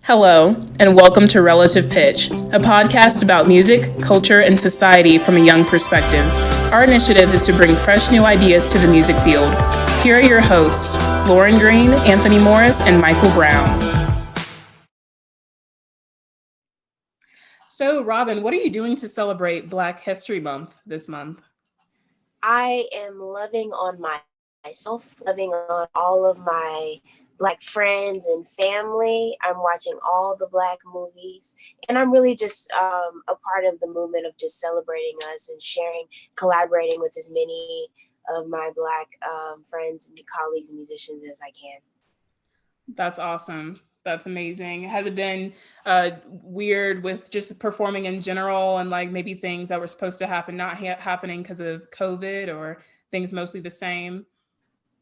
Hello, and welcome to Relative Pitch, a podcast about music, culture, and society from a young perspective. Our initiative is to bring fresh new ideas to the music field. Here are your hosts, Lauren Green, Anthony Morris, and Michael Brown. So, Robyn, what are you doing to celebrate Black History Month this month? I am loving on myself, loving on all of my Black friends and family. I'm watching all the Black movies, and I'm really just a part of the movement of just celebrating us and sharing, collaborating with as many of my Black friends and colleagues and musicians as I can. That's awesome. That's amazing. Has it been weird with just performing in general and like maybe things that were supposed to happen not happening because of COVID, or things mostly the same?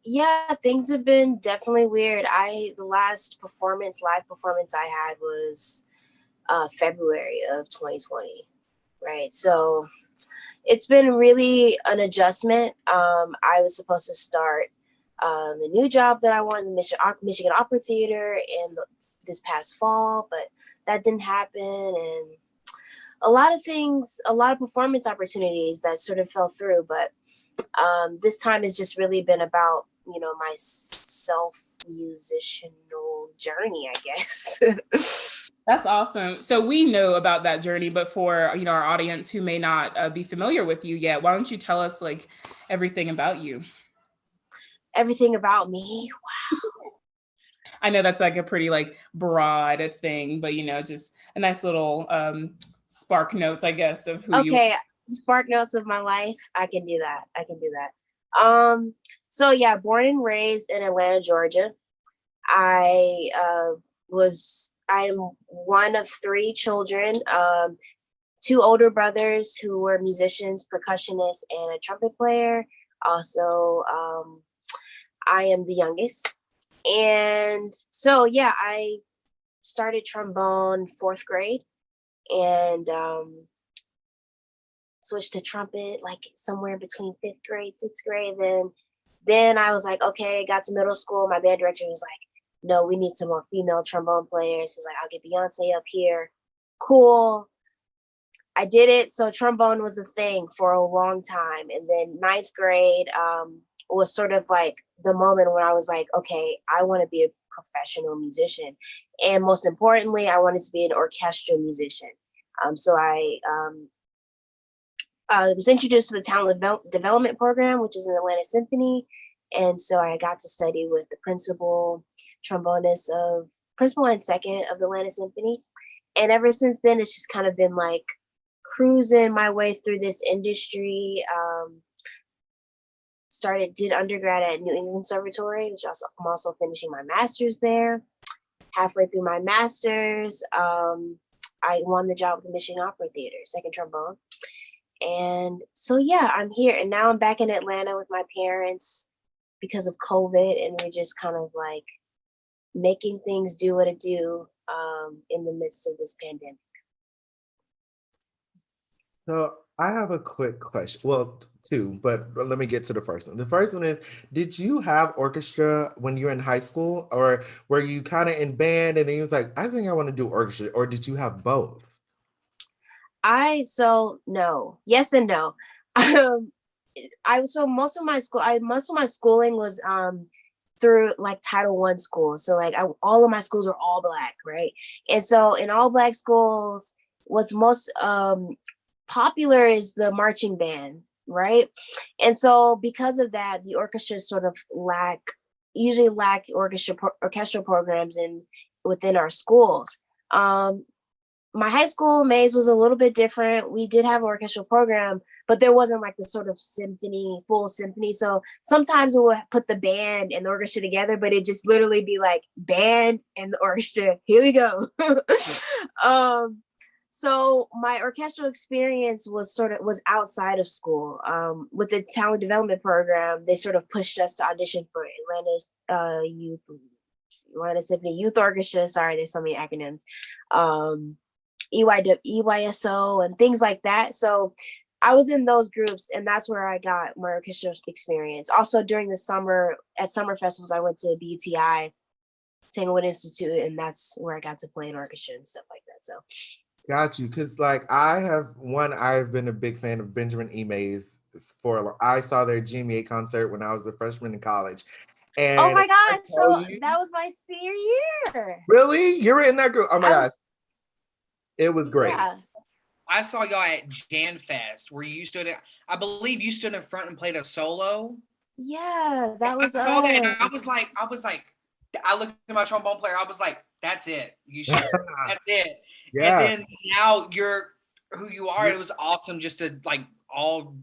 Yeah, things have been definitely weird. The last live performance I had was February of 2020, right? So it's been really an adjustment. I was supposed to start the new job that I wanted, the Michigan Opera Theater, this past fall, but that didn't happen. And a lot of things, a lot of performance opportunities that sort of fell through. But this time has just really been about, my self-musicianal journey, I guess. That's awesome. So we know about that journey, but for our audience who may not be familiar with you yet, why don't you tell us like everything about you? Everything about me. I know that's like a pretty like broad thing, but just a nice little spark notes, I guess, of who you. Okay, spark notes of my life. I can do that. So yeah, born and raised in Atlanta, Georgia. I am one of three children, two older brothers who were musicians, percussionists, and a trumpet player. Also, I am the youngest. And so, yeah, I started trombone fourth grade and switched to trumpet like somewhere between fifth grade, sixth grade. Then I was like, okay, got to middle school. My band director was like, no, we need some more female trombone players. He was like, I'll get Beyonce up here. Cool. I did it. So trombone was the thing for a long time. And then ninth grade was sort of like the moment when I was like, okay, I want to be a professional musician. And most importantly, I wanted to be an orchestral musician. So I was introduced to the talent development program, which is in Atlanta Symphony. And so I got to study with the principal and second of the Atlanta Symphony. And ever since then, it's just kind of been like cruising my way through this industry. Did undergrad at New England Conservatory, which I'm also finishing my master's there. Halfway through my master's, I won the job with the Michigan Opera Theater, second trombone. And so, yeah, I'm here. And now I'm back in Atlanta with my parents because of COVID. And we're just kind of like making things do what it do in the midst of this pandemic. So I have a quick question. Well, two, but let me get to the first one. The first one is, did you have orchestra when you were in high school, or were you kind of in band and then you was like, I think I want to do orchestra, or did you have both? No, yes and no. Most of my schooling was through like Title I schools. So like all of my schools are all Black, right? And so in all Black schools, what's most popular is the marching band, right? And so because of that, the orchestras sort of usually lack orchestral programs within our schools. My high school maze was a little bit different. We did have an orchestral program, but there wasn't like the sort of full symphony. So sometimes we would put the band and the orchestra together, but it just literally be like band and the orchestra. Here we go. So my orchestral experience was outside of school. With the talent development program, they sort of pushed us to audition for Atlanta Symphony Youth Orchestra. Sorry, there's so many acronyms. EYSO and things like that. So I was in those groups, and that's where I got my orchestral experience. Also during the summer at summer festivals, I went to BUTI Tanglewood Institute, and that's where I got to play in orchestra and stuff like that. So got you. Because like I've been a big fan of Benjamin E. Mays I saw their GMA concert when I was a freshman in college. oh And my I gosh, tell so you, that was my senior year. really? You were in that group? Oh my gosh. It was great. Yeah. I saw y'all at Jan Fest where you I believe you stood in front and played a solo. Yeah, that was I saw that and I was like, I looked at my trombone player, I was like, that's it. You sure? That's it. Yeah. And then now you're who you are. It was awesome just to like all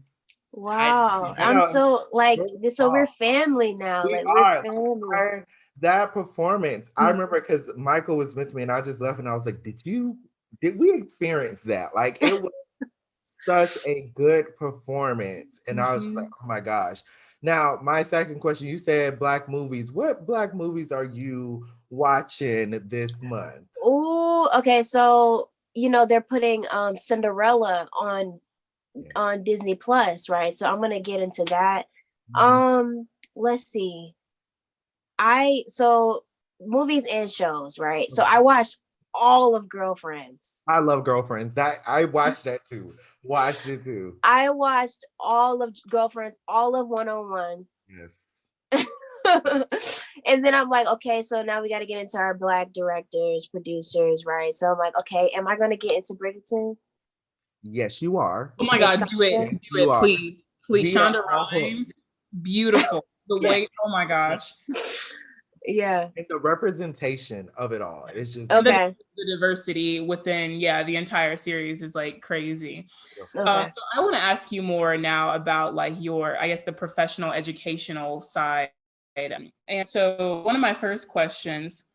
wow. I'm so like this, so we're family now. We like are. we're family. That performance, I remember because Michael was with me and I just left and I was like, did we experience that? Like it was such a good performance. And I was just like, oh my gosh. Now, my second question, you said Black movies. What Black movies are you watching this month? Oh, okay. So, they're putting Cinderella on Disney Plus, right? So I'm gonna get into that. Let's see. So movies and shows, right? So I watched all of Girlfriends. I love Girlfriends. I watched that too. Watched it too. I watched all of Girlfriends, all of 101. Yes. And then I'm like, okay, so now we got to get into our Black directors, producers, right? So I'm like, okay, am I going to get into Bridgerton? Yes, you are. Oh my God, do it, please. Shonda Rhimes, beautiful. The way, oh my gosh. Yeah. And the representation of it all. It's just okay. The diversity within, the entire series is like crazy. Okay. So I want to ask you more now about like the professional educational side. And so one of my first questions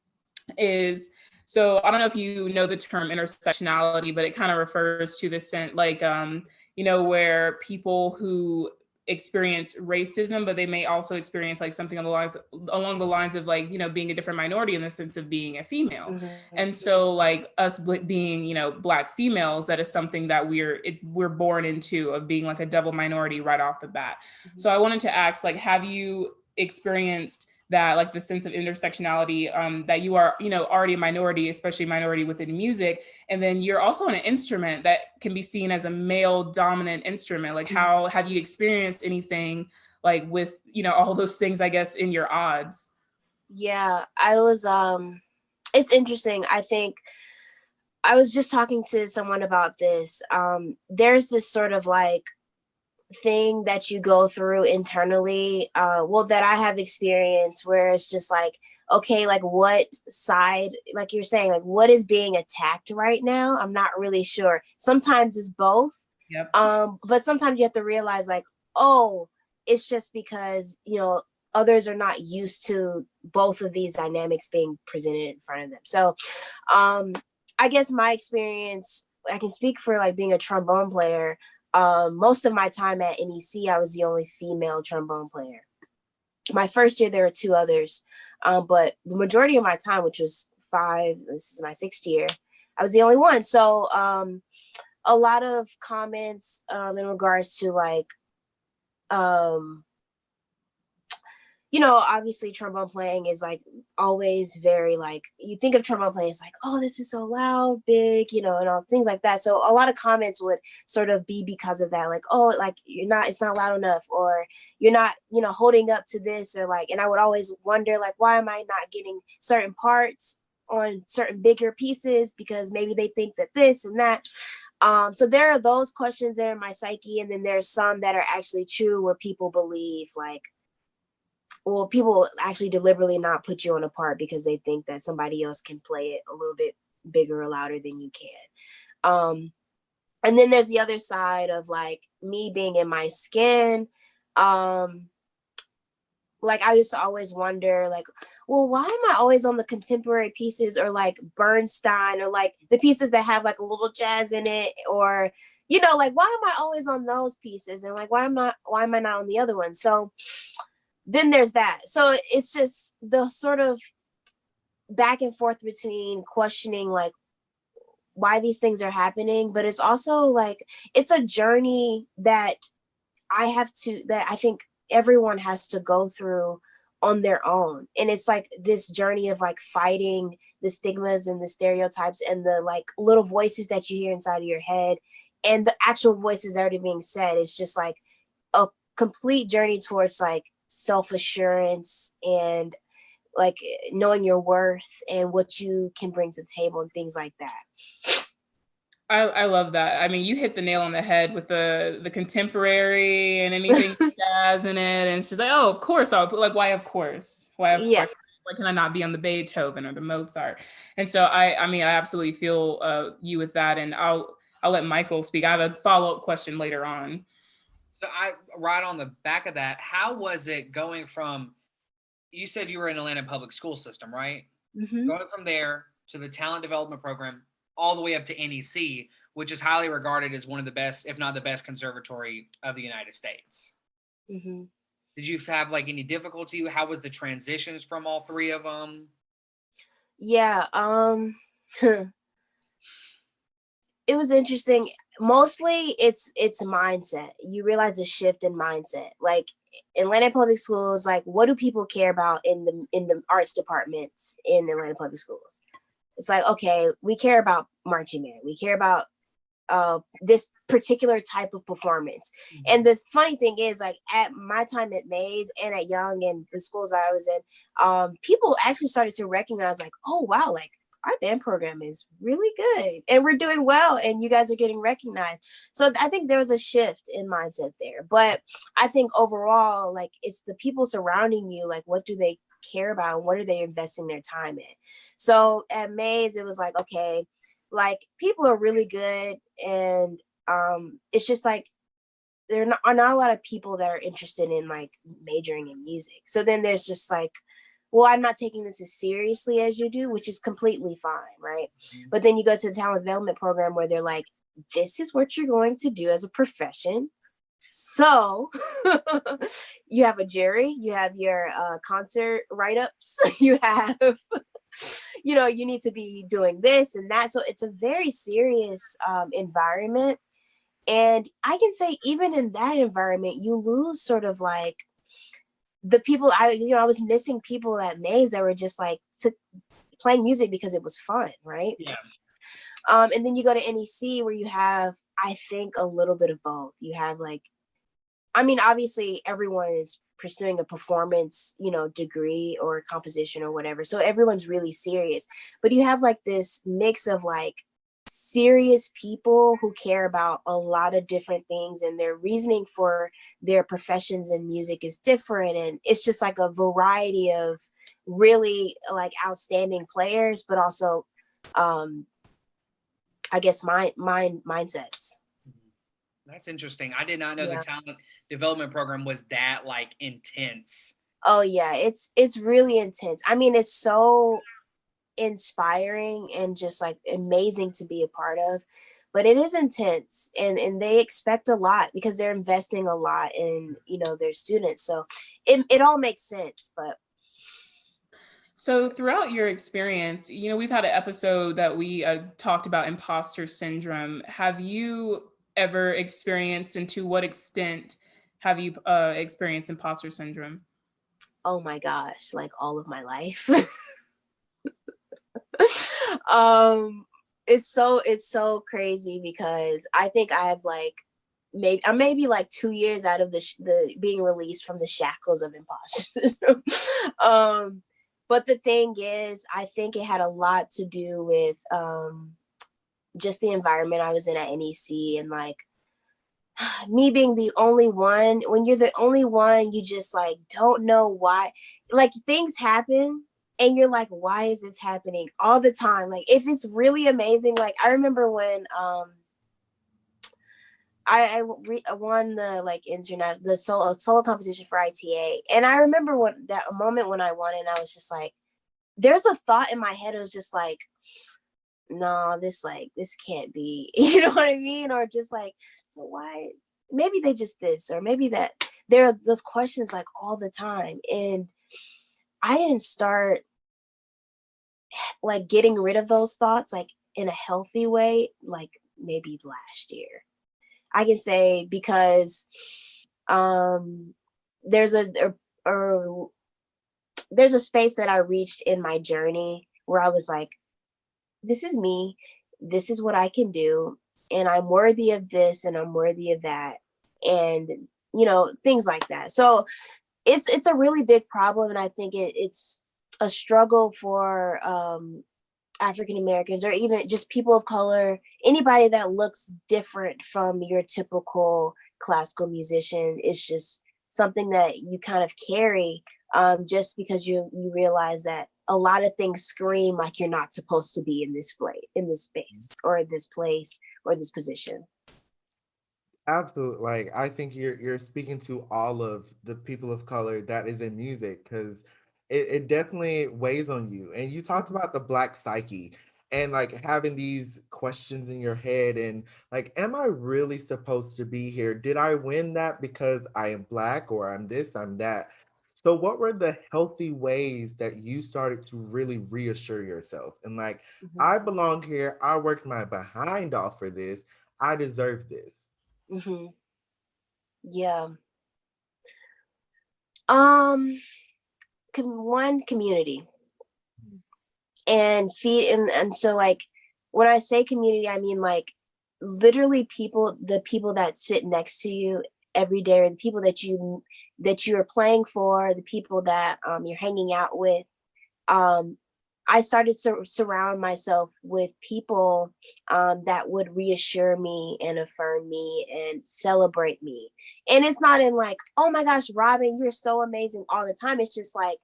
is, so I don't know if you know the term intersectionality, but it kind of refers to the sense like, where people who experience racism, but they may also experience like something along the lines of like, being a different minority in the sense of being a female. Mm-hmm. And so like us being, Black females, that is something that we're born into, of being like a double minority right off the bat. Mm-hmm. So I wanted to ask, like, have you experienced that, like the sense of intersectionality, that you are, already a minority, especially minority within music. And then you're also an instrument that can be seen as a male dominant instrument. Like how have you experienced anything like with, all those things, I guess, in your odds? Yeah, I was, it's interesting. I think I was just talking to someone about this. There's this sort of like thing that you go through internally, that I have experienced, where it's just like, okay, like what side, like you're saying, like what is being attacked right now? I'm not really sure. Sometimes it's both. Yep. But sometimes you have to realize like, oh, it's just because, others are not used to both of these dynamics being presented in front of them. So I guess my experience, I can speak for like being a trombone player. Most of my time at NEC, I was the only female trombone player. My first year, there were two others, but the majority of my time, which was 5, this is my 6th year, I was the only one. So a lot of comments in regards to like, obviously trombone playing is like always very like, you think of trombone playing, it's like, oh, this is so loud, big, and all things like that. So a lot of comments would sort of be because of that, like, oh, like it's not loud enough, or you're not, holding up to this, or like, and I would always wonder like, why am I not getting certain parts on certain bigger pieces, because maybe they think that this and that. So there are those questions there in my psyche. And then there's some that are actually true, where people believe like, well, people actually deliberately not put you on a part because they think that somebody else can play it a little bit bigger or louder than you can. And then there's the other side of like me being in my skin. Like I used to always wonder like, well, why am I always on the contemporary pieces, or like Bernstein, or like the pieces that have like a little jazz in it, or, like, why am I always on those pieces? And like, why am I not on the other one? So then there's that. So it's just the sort of back and forth between questioning like why these things are happening, but it's also like, it's a journey that I think everyone has to go through on their own. And it's like this journey of like fighting the stigmas and the stereotypes and the like little voices that you hear inside of your head and the actual voices that are being said. It's just like a complete journey towards like self-assurance and like knowing your worth and what you can bring to the table and things like that. I love that. I mean, you hit the nail on the head with the contemporary and anything jazz in it. And it's just like, oh, of course. I'll put like, why, of course? Why, of Yeah. course? Why can I not be on the Beethoven or the Mozart? And so I mean, I absolutely feel you with that. And I'll let Michael speak. I have a follow-up question later on. So right on the back of that, how was it going from, you said you were in Atlanta public school system, right? Mm-hmm. Going from there to the talent development program, all the way up to NEC, which is highly regarded as one of the best, if not the best conservatory of the United States. Mm-hmm. Did you have like any difficulty? How was the transitions from all three of them? Yeah. It was interesting. Mostly it's mindset. You realize a shift in mindset. Like Atlanta public schools, like what do people care about in the arts departments in Atlanta public schools? It's like, okay, we care about marching band. We care about this particular type of performance. Mm-hmm. And the funny thing is, like at my time at Mays and at Young and the schools that I was in, people actually started to recognize like, oh, wow, like our band program is really good and we're doing well and you guys are getting recognized. So I think there was a shift in mindset there. But I think overall, like it's the people surrounding you, like what do they care about and what are they investing their time in? So at Mays, it was like, okay, like people are really good. And it's just like, there are not a lot of people that are interested in like majoring in music. So then there's just like, well, I'm not taking this as seriously as you do, which is completely fine, right? Mm-hmm. But then you go to the talent development program where they're like, this is what you're going to do as a profession. So you have a jury, you have your concert write-ups, you have, you know, you need to be doing this and that. So it's a very serious environment. And I can say even in that environment, you lose sort of like the people, I was missing people at Mays that were just like playing music because it was fun, right? Yeah. And then you go to NEC where you have, I think, a little bit of both. You have like, I mean, obviously everyone is pursuing a performance, degree or composition or whatever. So everyone's really serious, but you have like this mix of like serious people who care about a lot of different things and their reasoning for their professions in music is different. And it's just like a variety of really like outstanding players, but also, I guess mindsets. That's interesting. I did not know the talent development program was that like intense. Oh yeah, it's really intense. I mean, it's so inspiring and just like amazing to be a part of, but it is intense and they expect a lot because they're investing a lot in, their students. So it all makes sense. But so throughout your experience, we've had an episode that we talked about imposter syndrome. Have you ever experienced, and to what extent have you experienced imposter syndrome? Oh my gosh, like all of my life. It's so crazy because I think I have like maybe like 2 years out of the being released from the shackles of imposter syndrome. But the thing is, I think it had a lot to do with just the environment I was in at NEC and like me being the only one. When you're the only one, you just like don't know why. Like things happen and you're like, why is this happening all the time? Like if it's really amazing, like I remember when I won the like the solo competition for ITA, and I remember that moment when I won it, and I was just like, there's a thought in my head. It was just like, no, this can't be, you know what I mean? Or just like, so why? Maybe they just this, or maybe that. There are those questions like all the time, and I didn't start like getting rid of those thoughts like in a healthy way, like maybe last year. I can say because there's a there's a space that I reached in my journey where I was like, this is me, this is what I can do, and I'm worthy of this and I'm worthy of that, and things like that. So it's a really big problem, and I think it's a struggle for African Americans, or even just people of color, anybody that looks different from your typical classical musician. Is just something that you kind of carry, just because you realize that a lot of things scream like you're not supposed to be in this space, or this place, or this position. Absolutely. Like, I think you're speaking to all of the people of color that is in music, because it definitely weighs on you. And you talked about the Black psyche and like having these questions in your head, and like, am I really supposed to be here? Did I win that because I am Black, or I'm this, I'm that? So what were the healthy ways that you started to really reassure yourself and like, Mm-hmm. I belong here, I worked my behind off for this, I deserve this? Mm-hmm. Yeah. Um, one, community, and feed, and so like when I say community, I mean like literally the people that sit next to you every day, or the people that you are playing for, the people that you're hanging out with. um I started to surround myself with people that would reassure me and affirm me and celebrate me. And it's not in like, oh my gosh, Robyn, you're so amazing all the time. It's just like,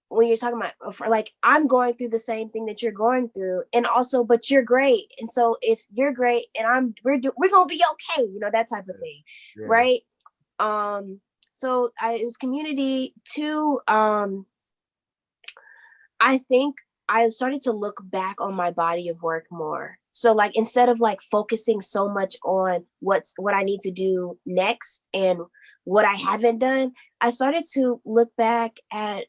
when you're talking about, for like, I'm going through the same thing that you're going through, and also, but you're great, and so if you're great and we're gonna be okay, that type of thing. Yeah. Right. So it was community. Two, I think I started to look back on my body of work more. So like, instead of like focusing so much on what I need to do next and what I haven't done, I started to look back at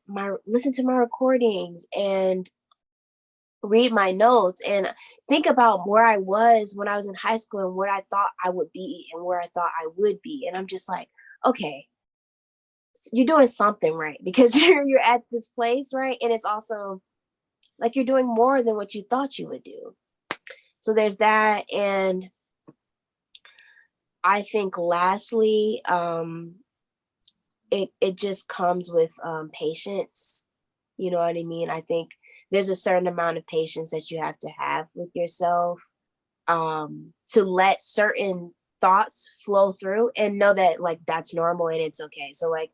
listen to my recordings and read my notes and think about where I was when I was in high school and where I thought I would be and where I thought I would be. And I'm just like, okay, you're doing something right, because you're at this place, right? And it's also like you're doing more than what you thought you would do. So there's that. And I think lastly, it just comes with patience. You know what I mean? I think there's a certain amount of patience that you have to have with yourself, to let certain thoughts flow through and know that like that's normal and it's okay. So like,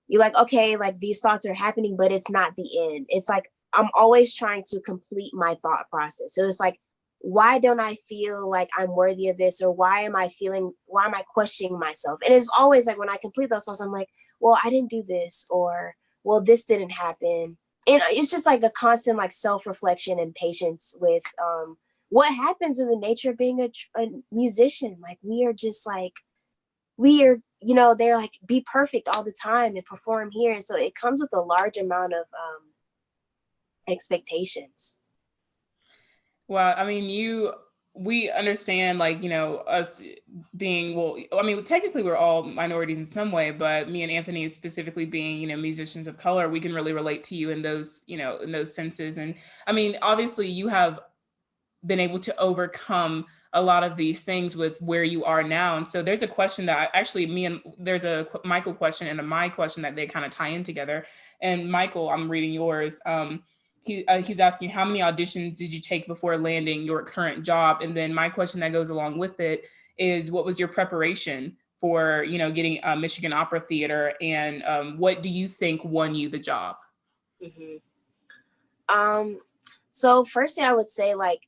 you're like, okay, like these thoughts are happening, but it's not the end. It's like, I'm always trying to complete my thought process. So it's like, why don't I feel like I'm worthy of this? Or why am I questioning myself? And it's always like, when I complete those thoughts, I'm like, well, I didn't do this, or, well, this didn't happen. And it's just like a constant like self-reflection and patience with what happens in the nature of being a musician. Like, we are just like, they're like, be perfect all the time and perform here. And so it comes with a large amount of expectations. Well, I mean, we understand, like, us being, well, I mean, technically we're all minorities in some way, but me and Anthony specifically being, musicians of color, we can really relate to you in those, in those senses. And I mean, obviously you have been able to overcome a lot of these things with where you are now. And so there's a question that there's a Michael question and a my question that they kind of tie in together. And Michael, I'm reading yours. He's asking, how many auditions did you take before landing your current job? And then my question that goes along with it is, what was your preparation for, getting Michigan Opera Theater? And what do you think won you the job? Mm-hmm. So first thing I would say, like,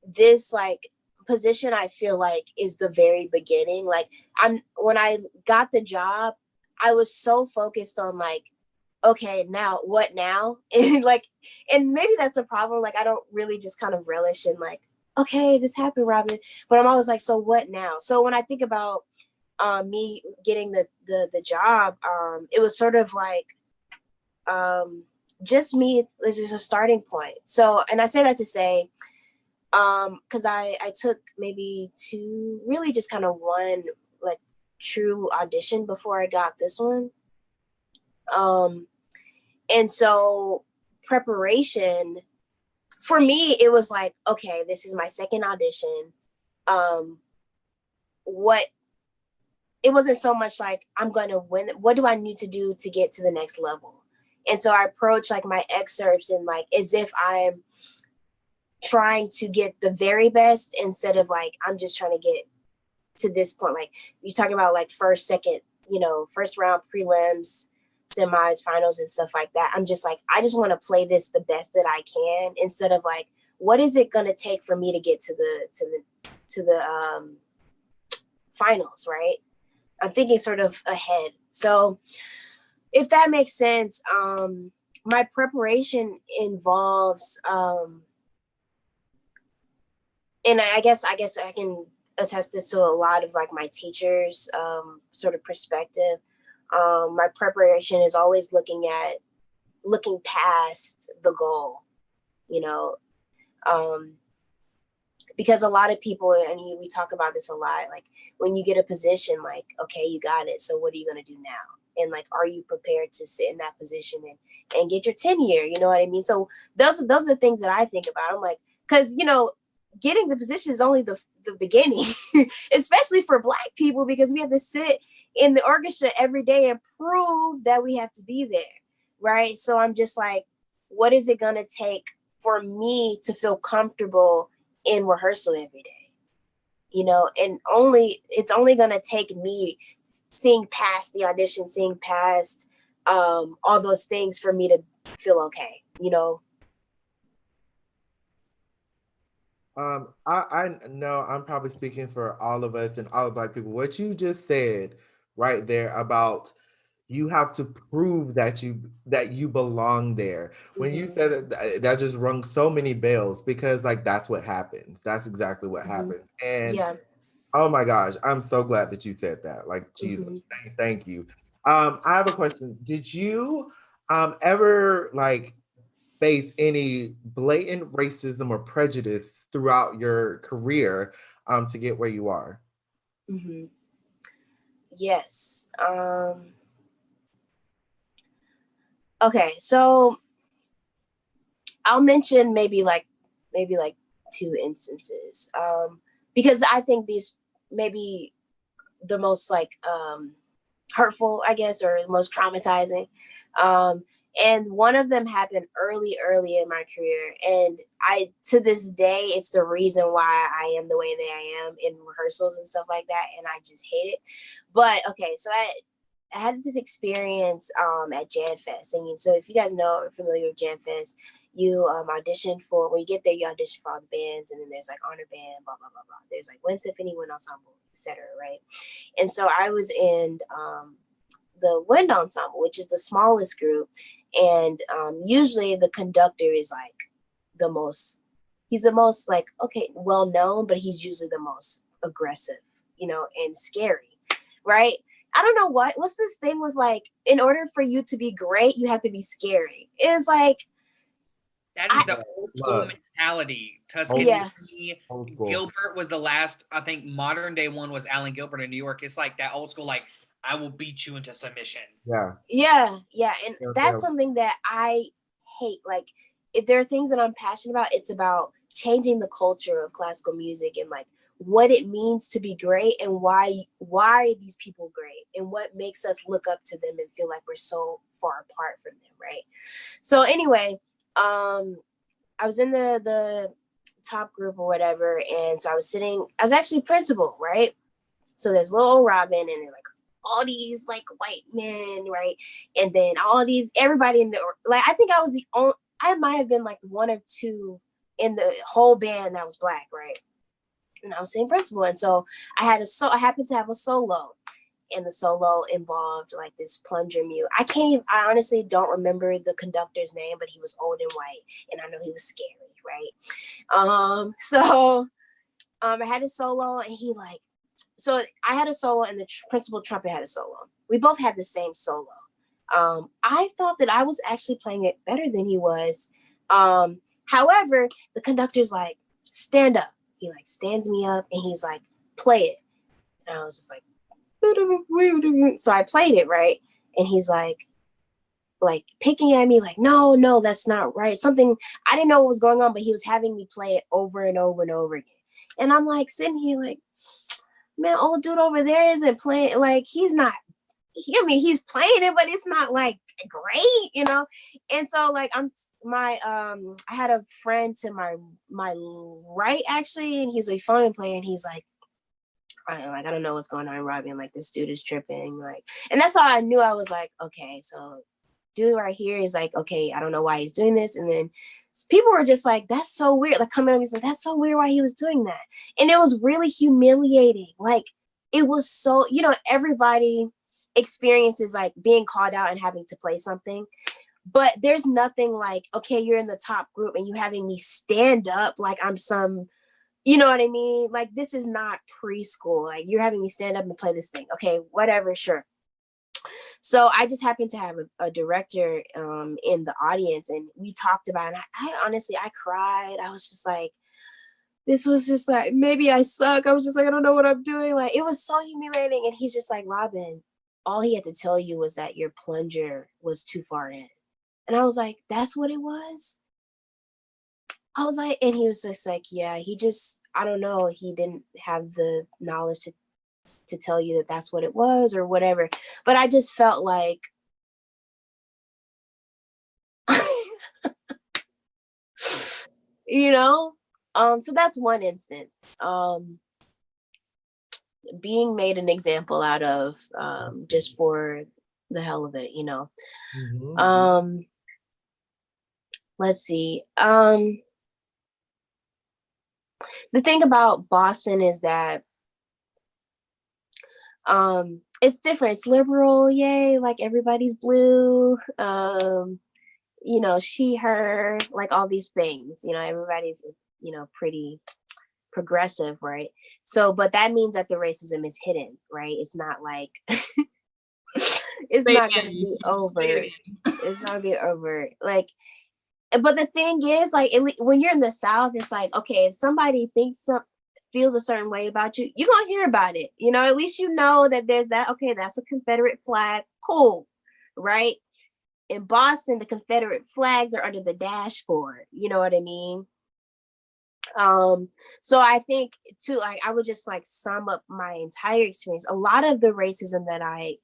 this like position, I feel like is the very beginning. Like, when I got the job, I was so focused on like, okay, now what now? And like, and maybe that's a problem. Like, I don't really just kind of relish in like, okay, this happened, Robyn. But I'm always like, so what now? So when I think about me getting the job, it was sort of like just me. This is a starting point. So, and I say that to say, because I took maybe really just kind of one like true audition before I got this one. And so preparation, for me, it was like, okay, this is my second audition. It wasn't so much like I'm going to win. What do I need to do to get to the next level? And so I approach like my excerpts and like as if I'm trying to get the very best instead of like, I'm just trying to get to this point. Like you're talking about like first, second, first round prelims, semis, finals and stuff like that. I'm just like, I just want to play this the best that I can instead of like, what is it going to take for me to get to the finals, right? I'm thinking sort of ahead. So if that makes sense, my preparation involves, and I guess I can attest this to a lot of like my teachers' sort of perspective. My preparation is always looking past the goal, because a lot of people, and we talk about this a lot, like when you get a position, like, okay, you got it. So what are you going to do now? And like, are you prepared to sit in that position and get your tenure? You know what I mean? So those are the things that I think about. I'm like, because, getting the position is only the beginning, especially for Black people, because we have to sit in the orchestra every day and prove that we have to be there, right? So I'm just like, what is it going to take for me to feel comfortable in rehearsal every day? And it's only going to take me seeing past the audition, seeing past all those things for me to feel okay, I know I'm probably speaking for all of us and all of Black people. What you just said right there about you have to prove that you belong there. When you said that just rung so many bells, because like that's what happens. That's exactly what happens. And yeah. oh my gosh, I'm so glad that you said that. Like Jesus, thank you. I have a question. Did you ever like face any blatant racism or prejudice throughout your career to get where you are? Yes. Okay, so I'll mention maybe like two instances, because I think these maybe the most like hurtful, I guess, or most traumatizing. And one of them happened early in my career. And to this day, it's the reason why I am the way that I am in rehearsals and stuff like that. And I just hate it. But okay, so I had this experience at Jan Fest. And so if you guys know or familiar with Jan Fest, you audition for, when you get there, you audition for all the bands. And then there's like honor band, blah, blah, blah, blah. There's like wind symphony, wind ensemble, etc. Right? And so I was in the wind ensemble, which is the smallest group. And usually the conductor is like he's the most like, okay, well known, but he's usually the most aggressive, and scary, right? I don't know what's this thing with like, in order for you to be great, you have to be scary. It's like, that is the old school mentality. Tuscany, Gilbert was the last, I think modern day one was Alan Gilbert in New York. It's like that old school, like, I will beat you into submission. Yeah. And that's something that I hate. Like, if there are things that I'm passionate about, it's about changing the culture of classical music and like what it means to be great and why are these people great and what makes us look up to them and feel like we're so far apart from them, right? So anyway, I was in the top group or whatever, and so I was actually principal, right? So there's little old Robyn, and they're like all these like white men, right? And then everybody in the, like, I think I might have been like one or two in the whole band that was Black, right? And I was singing principal. And so I happened to have a solo, and the solo involved like this plunger mute. I honestly don't remember the conductor's name, but he was old and white, and I know he was scary, right? So I had a solo, and so I had a solo, and the principal trumpet had a solo. We both had the same solo. I thought that I was actually playing it better than he was. However, the conductor's like, stand up. He like stands me up, and he's like, play it. And I was just like, so I played it, right? And he's like, like picking at me, like, no, that's not right. Something, I didn't know what was going on, but he was having me play it over and over and over again. And I'm like sitting here like, man, old dude over there isn't playing, like he's playing it, but it's not like great, you know? And so like I had a friend to my right actually, and he's a phone player, and he's like, I don't know what's going on, Robyn. Like, this dude is tripping. Like, and that's how I knew. I was like, okay, so dude right here is like, okay, I don't know why he's doing this. And then people were just like, that's so weird. Like, coming up, he's like, that's so weird why he was doing that. And it was really humiliating. Like, it was so, you know, everybody experiences like being called out and having to play something. But there's nothing like, okay, you're in the top group and you having me stand up like I'm some, you know what I mean? Like, this is not preschool. Like, you're having me stand up and play this thing. Okay, whatever, sure. So I just happened to have a director in the audience, and we talked about it. I honestly, I cried. I was just like, this was just like, maybe I suck. I was just like, I don't know what I'm doing. Like, it was so humiliating. And he's just like, Robyn, all he had to tell you was that your plunger was too far in. And I was like, that's what it was? I was like, and he was just like, yeah, he just, I don't know. He didn't have the knowledge to tell you that that's what it was or whatever. But I just felt like, you know, so that's one instance. Being made an example out of just for the hell of it, you know. Mm-hmm. Let's see. The thing about Boston is that it's different. It's liberal, yay, like everybody's blue. You know, she, her, like all these things, you know, everybody's, you know, pretty progressive, right? So, but that means that the racism is hidden, right? It's not like it's not gonna be overt. It's not gonna be overt. Like, but the thing is, like, when you're in the South, it's like, okay, if somebody feels a certain way about you, you're gonna hear about it. You know, at least you know that there's that, okay, that's a Confederate flag. Cool, right? In Boston, the Confederate flags are under the dashboard. You know what I mean? So I think too, like, I would just like sum up my entire experience. A lot of the racism that I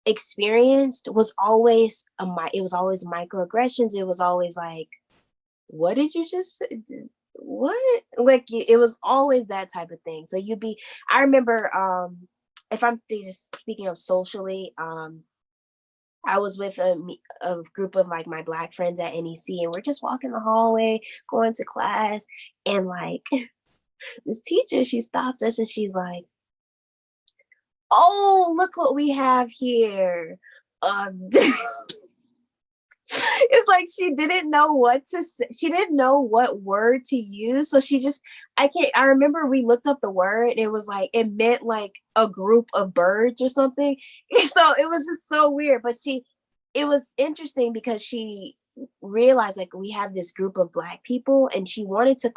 experienced was always it was always microaggressions. It was always like, what did you just say? What? Like, it was always that type of thing. So I remember, if I'm just speaking of socially, I was with a group of like my Black friends at NEC, and we're just walking the hallway, going to class, and like this teacher, she stopped us and she's like, oh, look what we have here. It's like she didn't know what to say. She didn't know what word to use. So I remember we looked up the word. It was like, it meant like a group of birds or something. So it was just so weird. But it was interesting because she realized like we have this group of Black people, and she wanted to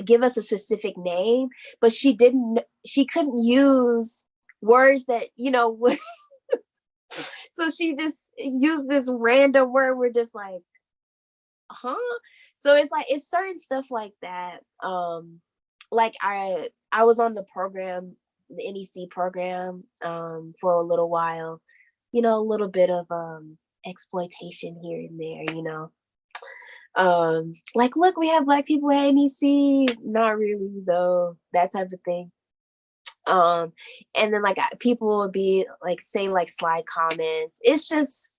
give us a specific name, but she couldn't use words that, you know, would so she just used this random word. We're just like, huh? So it's like, it's certain stuff like that. Like I was on the program, the NEC program, for a little while, you know, a little bit of exploitation here and there, you know. Like, look, we have Black people at NEC. Not really though, that type of thing. And then like people would be like, say like sly comments. It's just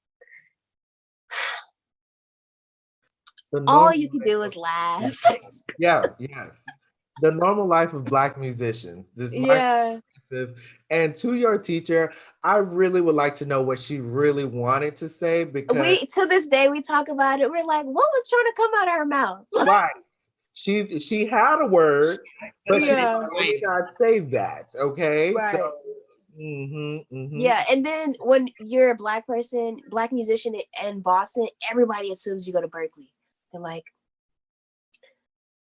all you can do is laugh. Yeah. The normal life of Black musicians. And to your teacher, I really would like to know what she really wanted to say, because to this day we talk about it. We're like, what was trying to come out of her mouth? Right. She had a word, but she did not say that. Okay. Right. So, yeah. And then when you're a Black person, Black musician in Boston, everybody assumes you go to Berkeley. They're like,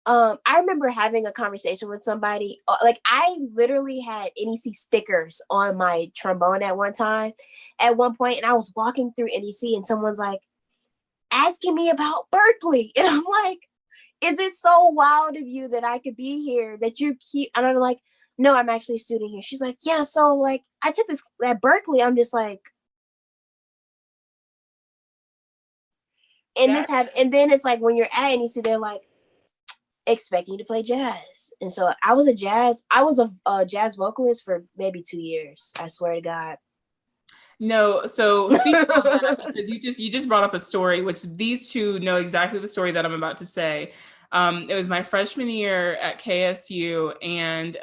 I remember having a conversation with somebody. Like, I literally had NEC stickers on my trombone at one point, and I was walking through NEC, and someone's like asking me about Berkeley, and I'm like, "Is it so wild of you that I could be here? That you keep?" And I'm like, "No, I'm actually a student here." She's like, "Yeah, so like I took this at Berkeley." I'm just like, and then it's like when you're at NEC, they're like, expecting to play jazz. And so I was a jazz vocalist for maybe 2 years. I swear to God. No, so because you just brought up a story, which these two know exactly the story that I'm about to say. It was my freshman year at KSU, and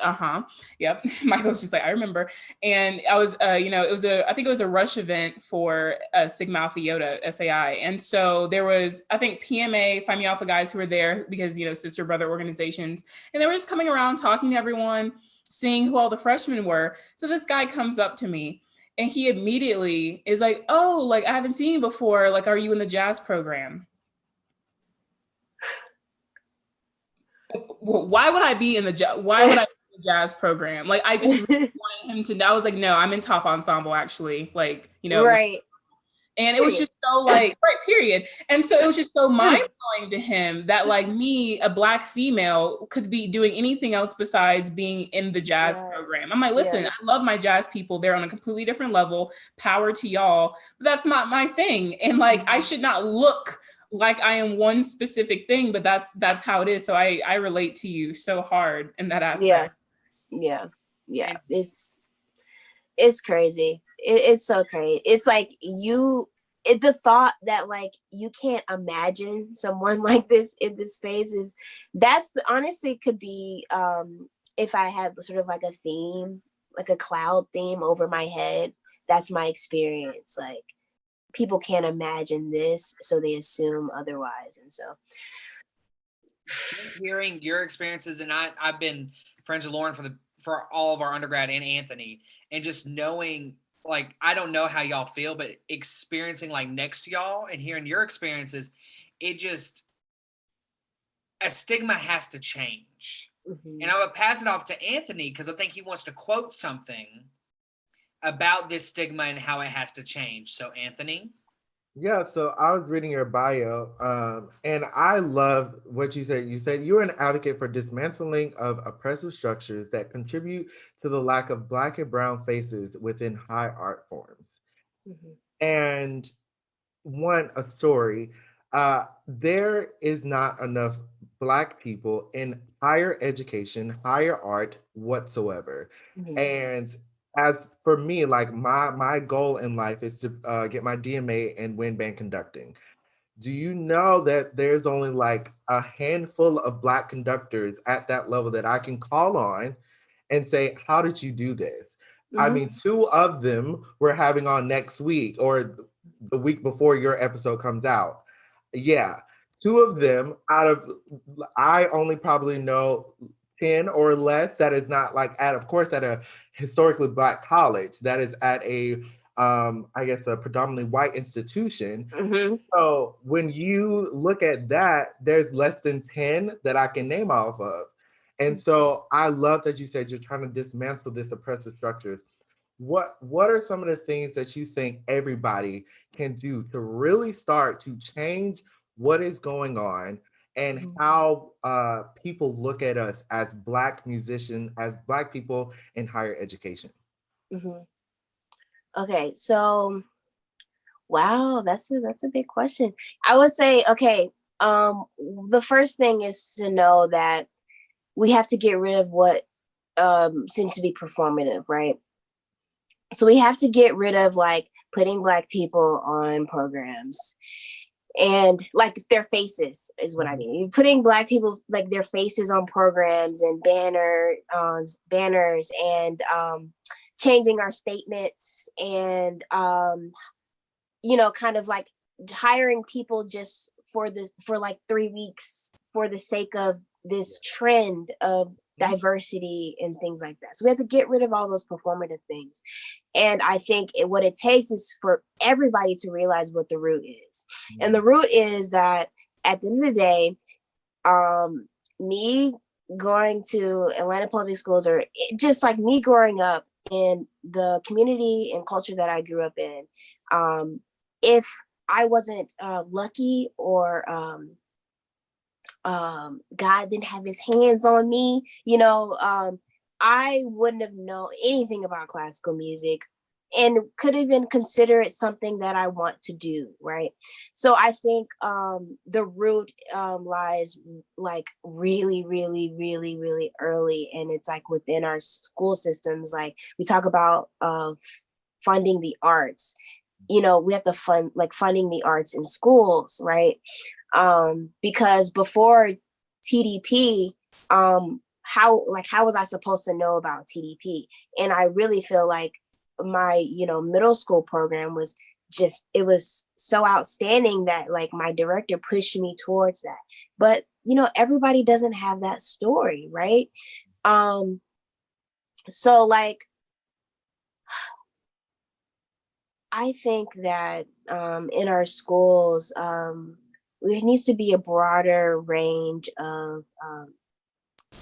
yep, Michael's just like, I remember. And I was, I think it was a rush event for Sigma Alpha Iota SAI, and so there was, I think, PMA, Phi Mu Alpha guys who were there because sister brother organizations, and they were just coming around talking to everyone, seeing who all the freshmen were. So this guy comes up to me. And he immediately is like, "Oh, like I haven't seen you before. Like, are you in the jazz program?" Why would I be in the jazz program? Like, I just really wanted him to know. I was like, "No, I'm in top ensemble, actually." Like, right. And it was just so like, right, period. And so it was just so mind-blowing to him that like me, a Black female, could be doing anything else besides being in the jazz program. I'm like, listen, I love my jazz people. They're on a completely different level. Power to y'all. But that's not my thing. And like, I should not look like I am one specific thing, but that's how it is. So I relate to you so hard in that aspect. Yeah. It's crazy. It's so crazy. It's like the thought that like you can't imagine someone like this in this space honestly could be if I had sort of like a theme, like a cloud theme over my head. That's my experience. Like, people can't imagine this, so they assume otherwise. And so hearing your experiences, and I've been friends with Lauren for all of our undergrad and Anthony, and just knowing, like, I don't know how y'all feel, but experiencing like next to y'all and hearing your experiences, it just, a stigma has to change. Mm-hmm. And I would pass it off to Anthony because I think he wants to quote something about this stigma and how it has to change. So Anthony? Yeah, so I was reading your bio, and I love what you said. You said you're an advocate for dismantling of oppressive structures that contribute to the lack of Black and brown faces within high art forms. Mm-hmm. And a story, there is not enough Black people in higher education, higher art whatsoever. Mm-hmm. And as for me, like my goal in life is to get my DMA and win band conducting. Do you know that there's only like a handful of Black conductors at that level that I can call on and say, how did you do this? Mm-hmm. I mean, 2 of them we're having on next week or the week before your episode comes out. Yeah, 2 of them I only probably know 10 or less that is not like at a historically Black college, that is at a I guess a predominantly white institution. Mm-hmm. So when you look at that, there's less than 10 that I can name off of. And so I love that you said you're trying to dismantle this oppressive structures. What are some of the things that you think everybody can do to really start to change what is going on and how people look at us as Black musicians, as Black people in higher education? Mm-hmm. Okay, so wow, that's a big question. I would say, okay, the first thing is to know that we have to get rid of what seems to be performative, right? So we have to get rid of like putting Black people on programs and like their faces is what I mean. You're putting Black people, like their faces on programs and banners and changing our statements and kind of like hiring people just for like 3 weeks for the sake of this trend of diversity and things like that. So we have to get rid of all those performative things. And I think what it takes is for everybody to realize what the root is. And the root is that at the end of the day, me going to Atlanta public schools, or just like me growing up in the community and culture that I grew up in, if I wasn't lucky, or God didn't have his hands on me, I wouldn't have known anything about classical music and could even consider it something that I want to do, right? So I think the root lies like really, really, really, really early, and it's like within our school systems. Like we talk about funding the arts. We have to funding the arts in schools, right? Because before TDP, how was I supposed to know about TDP? And I really feel like my middle school program was so outstanding that like my director pushed me towards that. But everybody doesn't have that story, right? So like I think that in our schools there needs to be a broader range of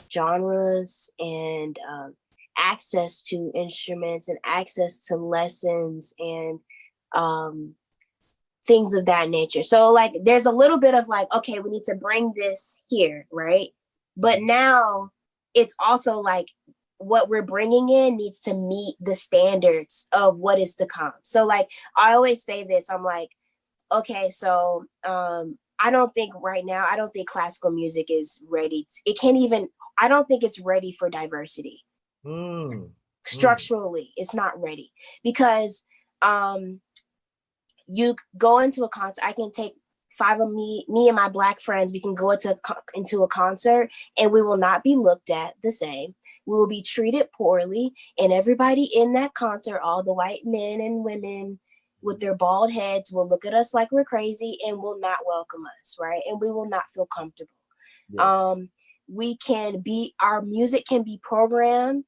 genres and access to instruments and access to lessons and things of that nature. So like there's a little bit of like, okay, we need to bring this here, right? But now it's also like what we're bringing in needs to meet the standards of what is to come. So like I always say this, I'm like, okay, so I don't think classical music is ready. I don't think it's ready for diversity. Structurally, it's not ready, because you go into a concert. I can take 5 of me and my Black friends. We can go into a concert, and we will not be looked at the same. We will be treated poorly, and everybody in that concert, all the white men and women with their bald heads, will look at us like we're crazy and will not welcome us, right? And we will not feel comfortable. Yeah. Our music can be programmed,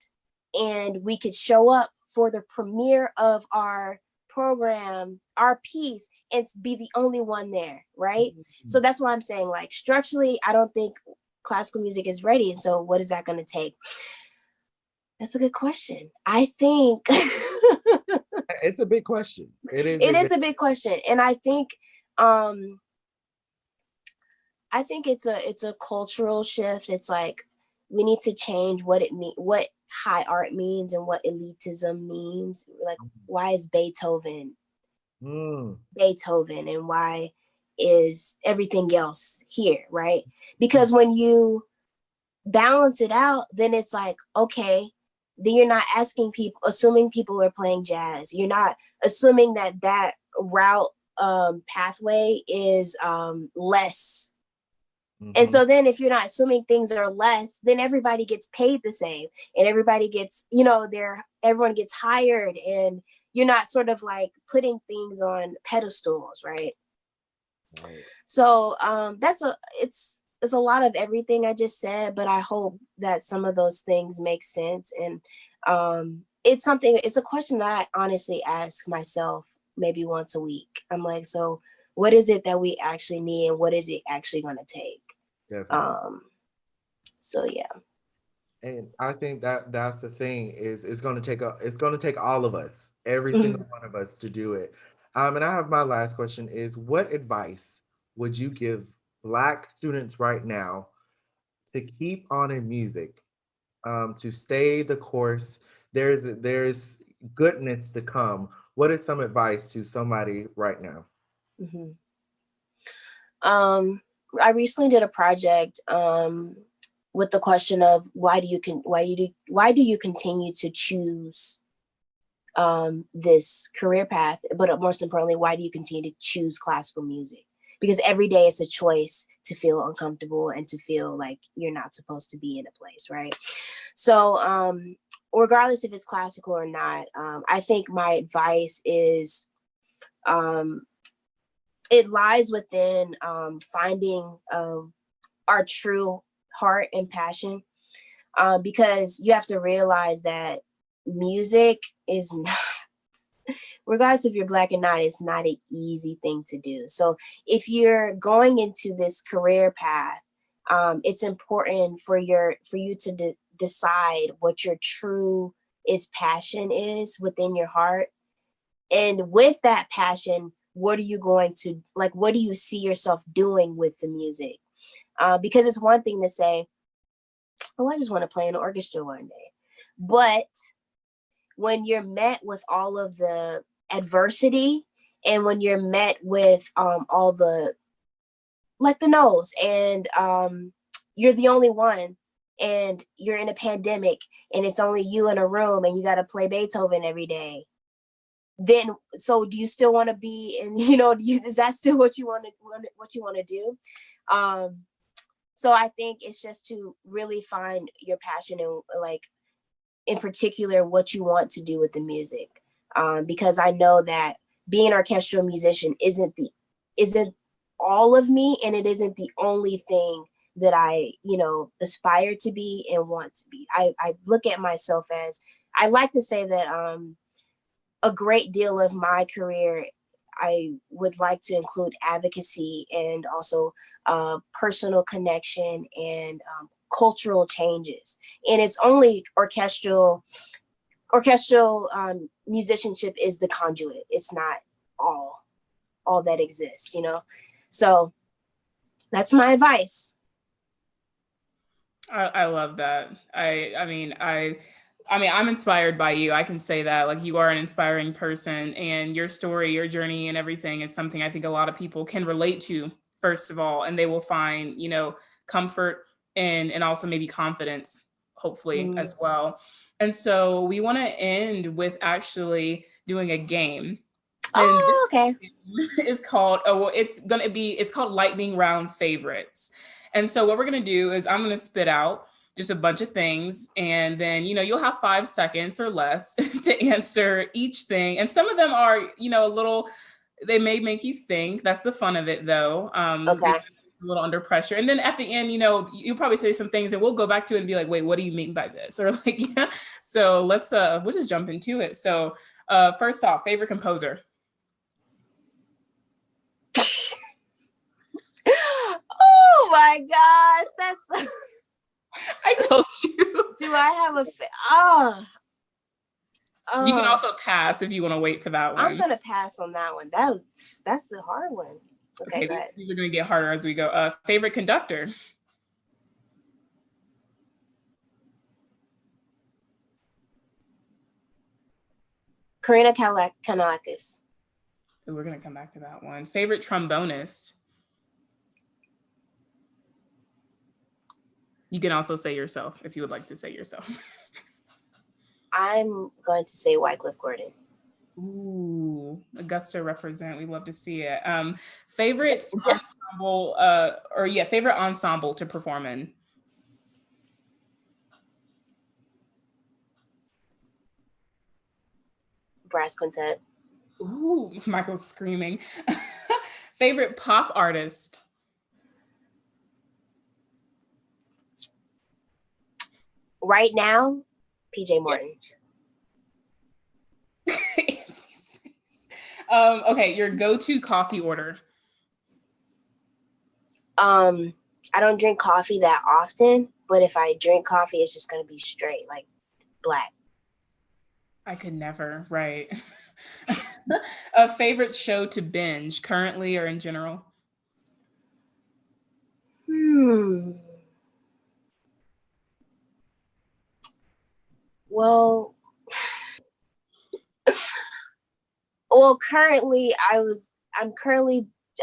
and we could show up for the premiere of our program, our piece, and be the only one there, right? Mm-hmm. So that's why I'm saying, like, structurally, I don't think classical music is ready. And so what is that going to take? That's a good question. I think it's a big question. It is a big question. And I think it's a cultural shift. It's like we need to change what high art means and what elitism means. Like, why is Beethoven Beethoven, and why is everything else here, right? Because when you balance it out, then it's like, okay, then you're not assuming people are playing jazz. You're not assuming that route pathway is less. Mm-hmm. And so then if you're not assuming things are less, then everybody gets paid the same, and everybody gets, everyone gets hired, and you're not sort of like putting things on pedestals, right? Right. So it's a lot of everything I just said, but I hope that some of those things make sense. And it's a question that I honestly ask myself maybe once a week. I'm like, so what is it that we actually need, and what is it actually going to take? Definitely. So yeah. And I think that's the thing, is it's going to take all of us, every single one of us, to do it. And I have my last question is, what advice would you give Black students right now to keep on in music, to stay the course? There's goodness to come. What is some advice to somebody right now? Mm-hmm. I recently did a project with the question of why do you continue to choose this career path, but most importantly, why do you continue to choose classical music? Because every day it's a choice to feel uncomfortable and to feel like you're not supposed to be in a place, right? So regardless if it's classical or not, I think my advice is it lies within finding our true heart and passion, because you have to realize that music is not, regardless if you're Black or not, it's not an easy thing to do. So if you're going into this career path, it's important for you to decide what your true passion is within your heart. And with that passion, what are you going to, like, what do you see yourself doing with the music? Because it's one thing to say, oh, I just want to play in an orchestra one day. But when you're met with all of the adversity, and when you're met with all the, like, the no's, and you're the only one, and you're in a pandemic, and it's only you in a room, and you got to play Beethoven every day, then so do you still want to be in, is that still what you want to do? So I think it's just to really find your passion and, like, in particular, what you want to do with the music. Because I know that being an orchestral musician isn't all of me, and it isn't the only thing that I, aspire to be and want to be. I look at myself as, I like to say that a great deal of my career, I would like to include advocacy and also personal connection and cultural changes. And it's only orchestral musicianship is the conduit. It's not all that exists, So that's my advice. I love that. I'm inspired by you. I can say that. Like, you are an inspiring person, and your story, your journey, and everything is something I think a lot of people can relate to, first of all, and they will find, comfort and also maybe confidence, hopefully, as well. And so we want to end with actually doing a game. Oh, okay. It's called, it's called Lightning Round Favorites. And so what we're going to do is I'm going to spit out just a bunch of things, and then, you'll have 5 seconds or less to answer each thing. And some of them are, they may make you think. That's the fun of it, though. Okay. A little under pressure. And then at the end, you'll probably say some things and we'll go back to it and be like, wait, what do you mean by this? Or like, yeah. So we'll just jump into it. So first off, favorite composer. Oh my gosh, that's I told you. Do I have you can also pass if you want to wait for that one. I'm gonna pass on that one. That's the hard one. Okay, these are gonna get harder as we go. Favorite conductor. Karina Kanalakis. We're gonna come back to that one. Favorite trombonist. You can also say yourself if you would like to say yourself. I'm going to say Wycliffe Gordon. Ooh, Augusta represent. We love to see it. Favorite ensemble, favorite ensemble to perform in. Brass quintet. Ooh, Michael's screaming. Favorite pop artist. Right now, PJ Morton. Okay, your go-to coffee order. I don't drink coffee that often, but if I drink coffee, it's just gonna be straight, like black. I could never, right. A favorite show to binge, currently or in general? Well, currently I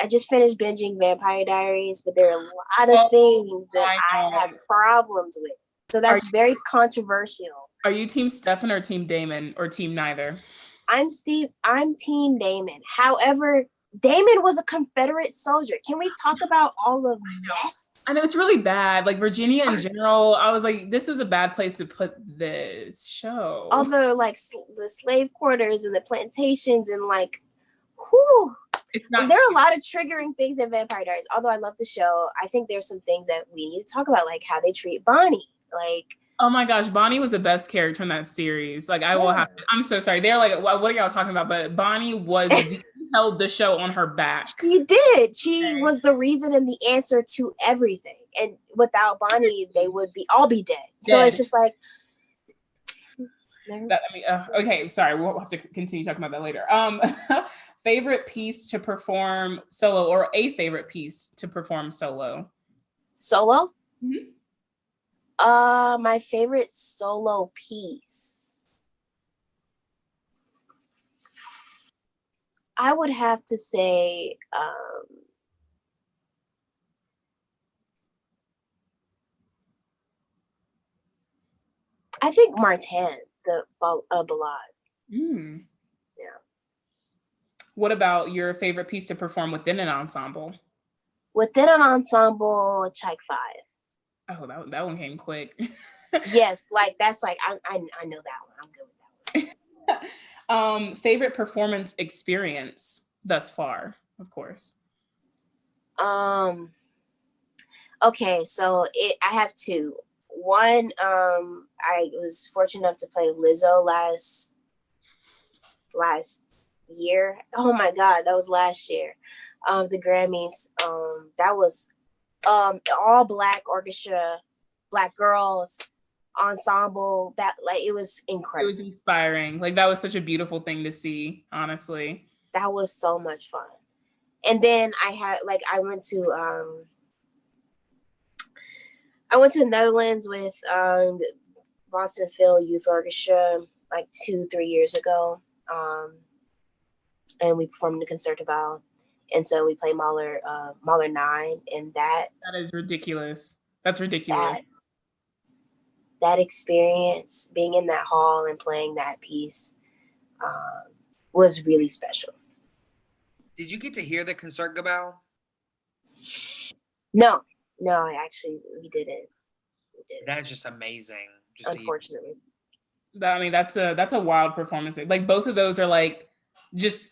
just finished binging Vampire Diaries, but there are a lot of things that I have problems with. So that's very controversial. Are you team Stefan or team Damon or team neither? I'm team Damon. However, Damon was a Confederate soldier. Can we talk about all of this? I know it's really bad. Like Virginia in general, I was like, this is a bad place to put this show. All the the slave quarters and the plantations and whew. There are a lot of triggering things in Vampire Diaries. Although I love the show, I think there's some things that we need to talk about, like how they treat Bonnie. Oh my gosh, Bonnie was the best character in that series. I'm so sorry. They're like, what are y'all talking about? But Bonnie was the held the show on her back. She did. She was the reason and the answer to everything. And without Bonnie, they would all be dead. So it's just like. Okay, sorry. We'll have to continue talking about that later. Favorite piece to perform solo, or a favorite piece to perform solo? Solo? Mm-hmm. My favorite solo piece. I would have to say, I think Martin, the ballad. Mm. Yeah. What about your favorite piece to perform within an ensemble? Within an ensemble, Check 5. Oh, that one came quick. Yes, like that's like I know that one. I'm good with that one. Favorite performance experience thus far, of course. Okay, so I have two. One, I was fortunate enough to play Lizzo last year. Oh my God, that was last year. The Grammys. That was all Black orchestra, Black girls ensemble. That it was incredible. It was inspiring. Like that was such a beautiful thing to see, honestly. That was so much fun. And then I went to the Netherlands with Boston Phil Youth Orchestra like 2-3 years ago. And we performed the Concertgebouw. And so we played Mahler 9, and that is ridiculous. That's ridiculous. That experience, being in that hall and playing that piece, was really special. Did you get to hear the Concertgebouw? No, actually, we didn't. That's just amazing. Unfortunately. That's a wild performance. Like both of those are like just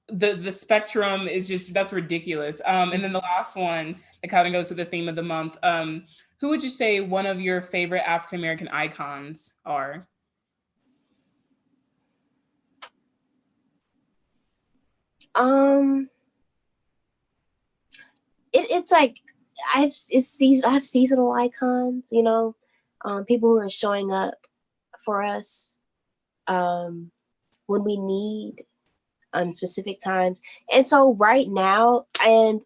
the spectrum is just, that's ridiculous. And then the last one that kind of goes to the theme of the month. Who would you say one of your favorite African American icons are? It's like I have seasonal icons, people who are showing up for us when we need specific times. And so right now, and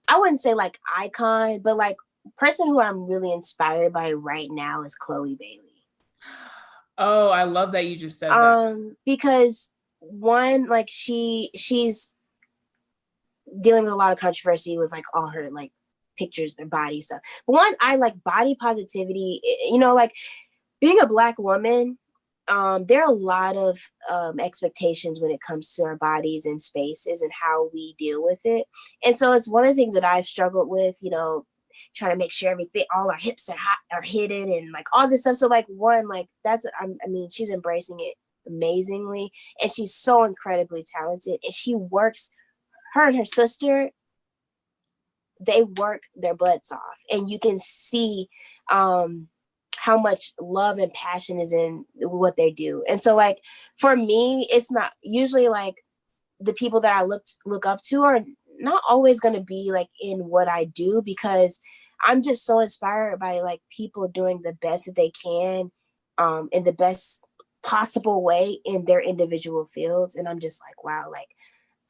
I wouldn't say like icon, but like person who I'm really inspired by right now is Chloe Bailey. Oh, I love that you just said that. Because one, like she's dealing with a lot of controversy with like all her like pictures, their body stuff. But one, I like body positivity, like being a Black woman, there are a lot of expectations when it comes to our bodies and spaces and how we deal with it. And so it's one of the things that I've struggled with, trying to make sure everything, all our hips are hidden and like all this stuff. So like one, like she's embracing it amazingly, and she's so incredibly talented, and she works, her and her sister, they work their butts off, and you can see how much love and passion is in what they do. And so like for me, it's not usually like the people that I look up to are not always going to be like in what I do, because I'm just so inspired by like people doing the best that they can in the best possible way in their individual fields. And I'm just like, wow, like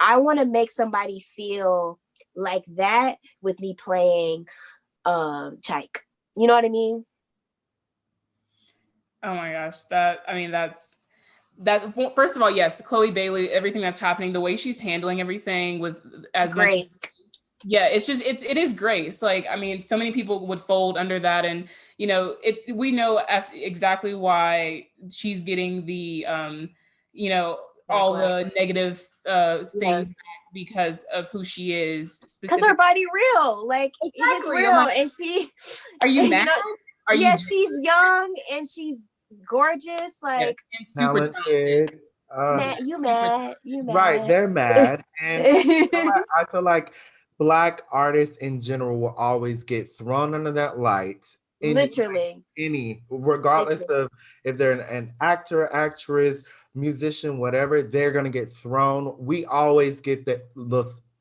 I want to make somebody feel like that with me playing Chaik. You know what I mean? Oh my gosh, that's first of all, yes, Chloe Bailey, everything that's happening, the way she's handling everything with as grace. Yeah, it's just it is grace. Like, so many people would fold under that, and we know as exactly why she's getting the all the negative things because of who she is. Because her body real, like exactly. It's real, and she. Are you mad? She's young and she's gorgeous, like and super talented. You mad? Right, they're mad, and I feel like Black artists in general will always get thrown under that light. Literally, regardless of if they're an actor, actress, musician, whatever, they're gonna get thrown. We always get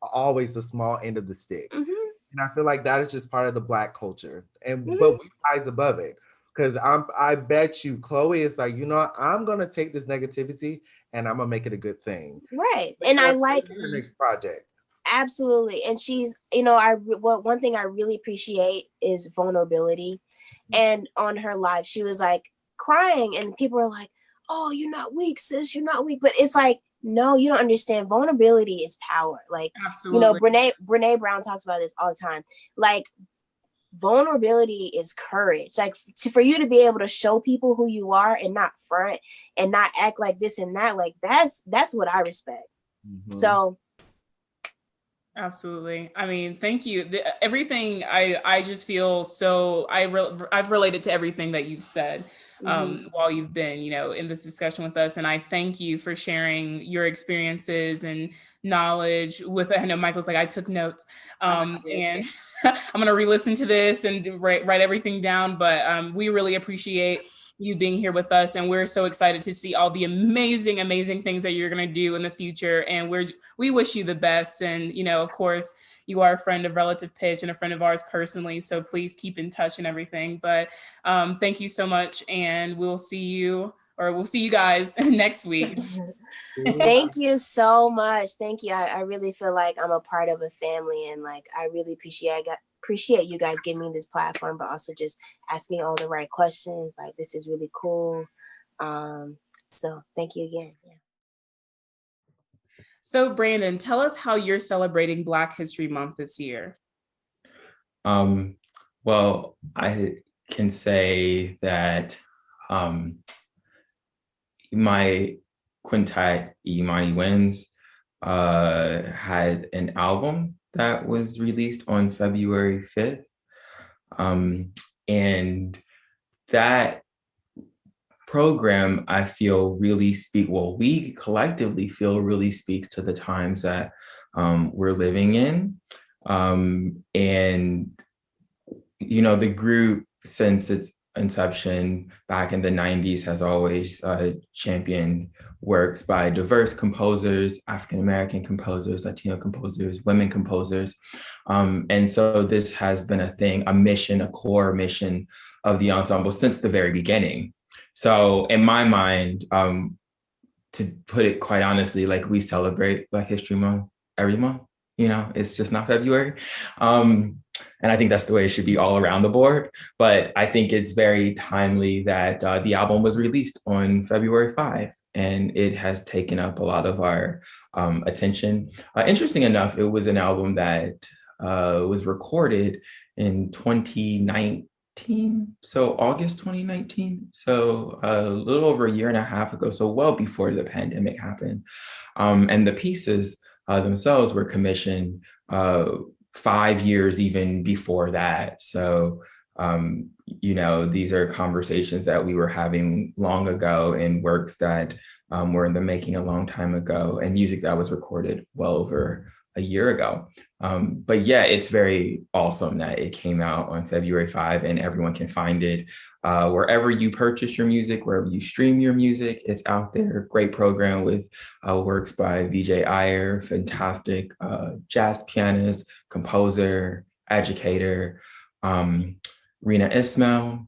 always the small end of the stick. And I feel like that is just part of the Black culture. And but we rise above it. Because I bet you Chloe is like, you know what? I'm gonna take this negativity and I'm gonna make it a good thing. Right. And I like her next project. Absolutely. And she's, one thing I really appreciate is vulnerability. And on her live, she was like crying, and people were like, "Oh, you're not weak, sis. You're not weak." But it's like, no, you don't understand. Vulnerability is power. Like, absolutely. Brene Brown talks about this all the time. Like, vulnerability is courage. Like, for you to be able to show people who you are and not front and not act like this and that, like that's what I respect. So. Absolutely. I mean, thank you. Everything I just feel so I've related to everything that you've said while you've been, in this discussion with us. And I thank you for sharing your experiences and knowledge I know Michael's like, I took notes and I'm going to re-listen to this and write everything down. But we really appreciate you being here with us, and we're so excited to see all the amazing things that you're going to do in the future, and we wish you the best. And of course, you are a friend of Relative Pitch and a friend of ours personally, so please keep in touch and everything. But thank you so much, and we'll see you guys next week. Thank you so much. Thank you. I really feel like I'm a part of a family, and like I really appreciate you guys giving me this platform, but also just asking all the right questions. Like, this is really cool. So thank you again. Yeah. So Brandon, tell us how you're celebrating Black History Month this year. Well, I can say that my quintet, Imani Wins, had an album that was released on February 5th. And that program, I feel really we collectively feel really speaks to the times that we're living in. And, the group, since its inception back in the 90s, has always championed works by diverse composers, African-American composers, Latino composers, women composers. And so this has been a core mission of the ensemble since the very beginning. So in my mind, to put it quite honestly, like, we celebrate Black History Month every month. It's just not February. And I think that's the way it should be all around the board. But I think it's very timely that the album was released on February 5th, and it has taken up a lot of our attention. Interesting enough, it was an album that was recorded in 2019. So August 2019. So a little over a year and a half ago. So well before the pandemic happened. And the pieces themselves were commissioned 5 years even before that. So, these are conversations that we were having long ago, and works that were in the making a long time ago, and music that was recorded well over a year ago. But yeah, it's very awesome that it came out on February 5th, and everyone can find it wherever you purchase your music, wherever you stream your music. It's out there. Great program with works by Vijay Iyer, fantastic jazz pianist, composer, educator, Rena Ismail,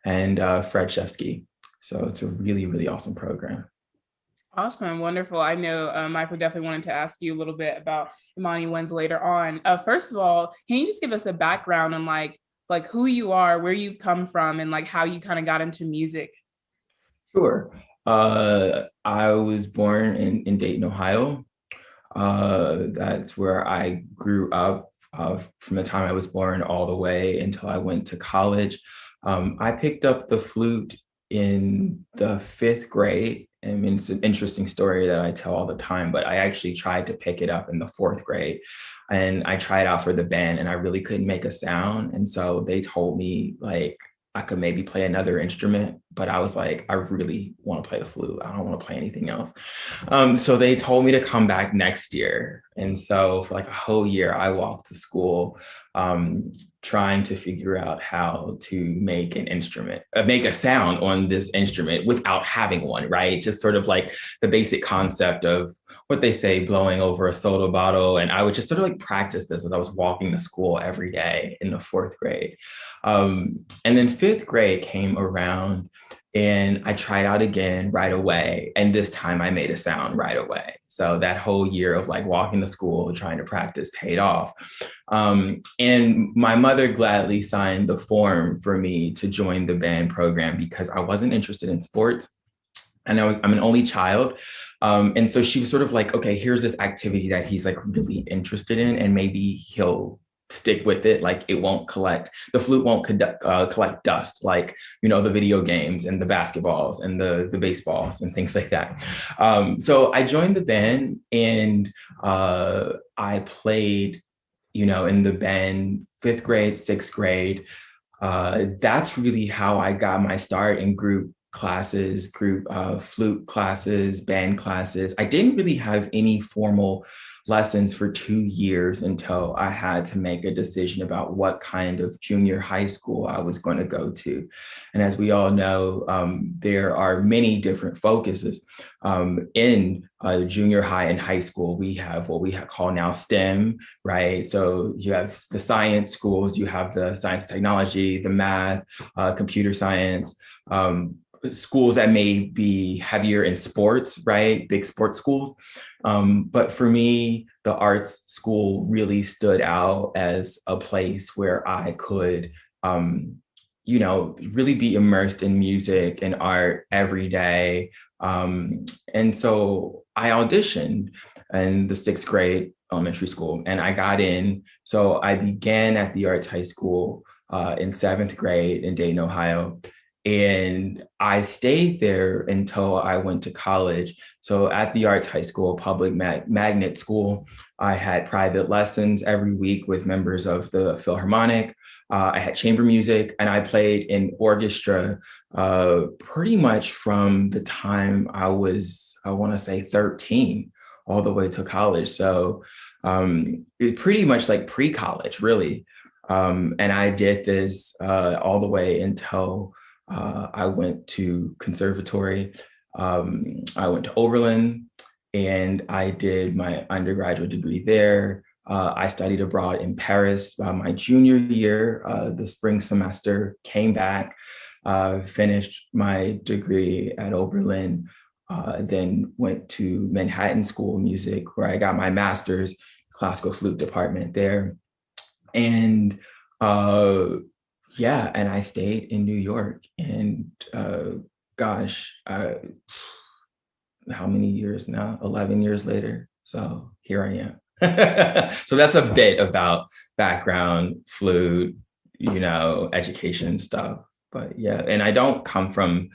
and Fred Shefsky. So it's a really, really awesome program. Awesome. Wonderful. I know Michael definitely wanted to ask you a little bit about Imani Wins later on. First of all, can you just give us a background on like who you are, where you've come from, and like how you kind of got into music? Sure. I was born in Dayton, Ohio. That's where I grew up from the time I was born all the way until I went to college. I picked up the flute in the 5th grade. I mean, it's an interesting story that I tell all the time, but I actually tried to pick it up in the 4th grade, and I tried out for the band, and I really couldn't make a sound. And so they told me like I could maybe play another instrument, but I was like, I really want to play the flute. I don't want to play anything else. So they told me to come back next year. And so for like a whole year, I walked to school trying to figure out how to make an instrument, make a sound on this instrument without having one, right? Just sort of like the basic concept of what they say, blowing over a soda bottle. And I would just sort of like practice this as I was walking to school every day in the 4th grade. And then 5th grade came around and I tried out again right away. And this time I made a sound right away. So that whole year of like walking to school, trying to practice paid off. And my mother gladly signed the form for me to join the band program because I wasn't interested in sports. And I'm an only child. And so she was sort of like, okay, here's this activity that he's like really interested in, and maybe he'll stick with it. Like the flute won't collect dust, like, you know, the video games and the basketballs and the baseballs and things like that. So I joined the band and I played, you know, in the band 5th grade, 6th grade. That's really how I got my start in group classes, flute classes, band classes. I didn't really have any formal lessons for 2 years until I had to make a decision about what kind of junior high school I was going to go to. And as we all know, there are many different focuses. In junior high and high school, we have what we call now STEM, right? So you have the science schools, you have the science and technology, the math, computer science, schools that may be heavier in sports, right? Big sports schools. But for me, the arts school really stood out as a place where I could, you know, really be immersed in music and art every day. And so I auditioned in the 6th grade elementary school and I got in. So I began at the arts high school in 7th grade in Dayton, Ohio. And I stayed there until I went to college. So at the Arts High School, public magnet school, I had private lessons every week with members of the Philharmonic. I had chamber music, and I played in orchestra pretty much from the time I was, I want to say 13, all the way to college. So it pretty much like pre-college, really. And I did this all the way until I went to conservatory. I went to Oberlin and I did my undergraduate degree there. I studied abroad in Paris my junior year, the spring semester, came back, finished my degree at Oberlin, then went to Manhattan School of Music, where I got my master's classical flute department there. And yeah, and I stayed in New York, and gosh, how many years now? 11 years later. So here I am. So that's a bit about background, flute, you know, education stuff. But yeah, and I don't come from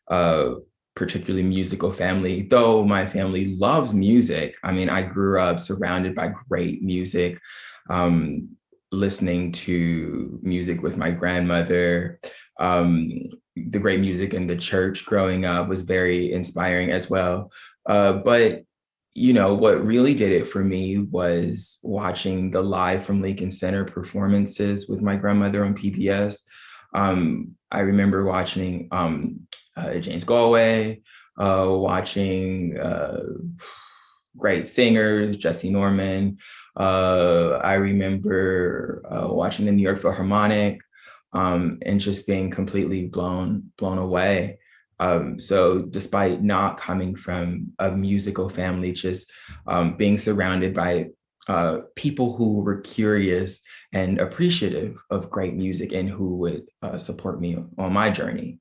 a particularly musical family, though my family loves music. I mean, I grew up surrounded by great music. Listening to music with my grandmother. The great music in the church growing up was very inspiring as well. But, you know, what really did it for me was watching the Live from Lincoln Center performances with my grandmother on PBS. I remember watching James Galway, watching great singers, Jesse Norman. I remember watching the New York Philharmonic and just being completely blown away. So despite not coming from a musical family, just being surrounded by people who were curious and appreciative of great music and who would support me on my journey.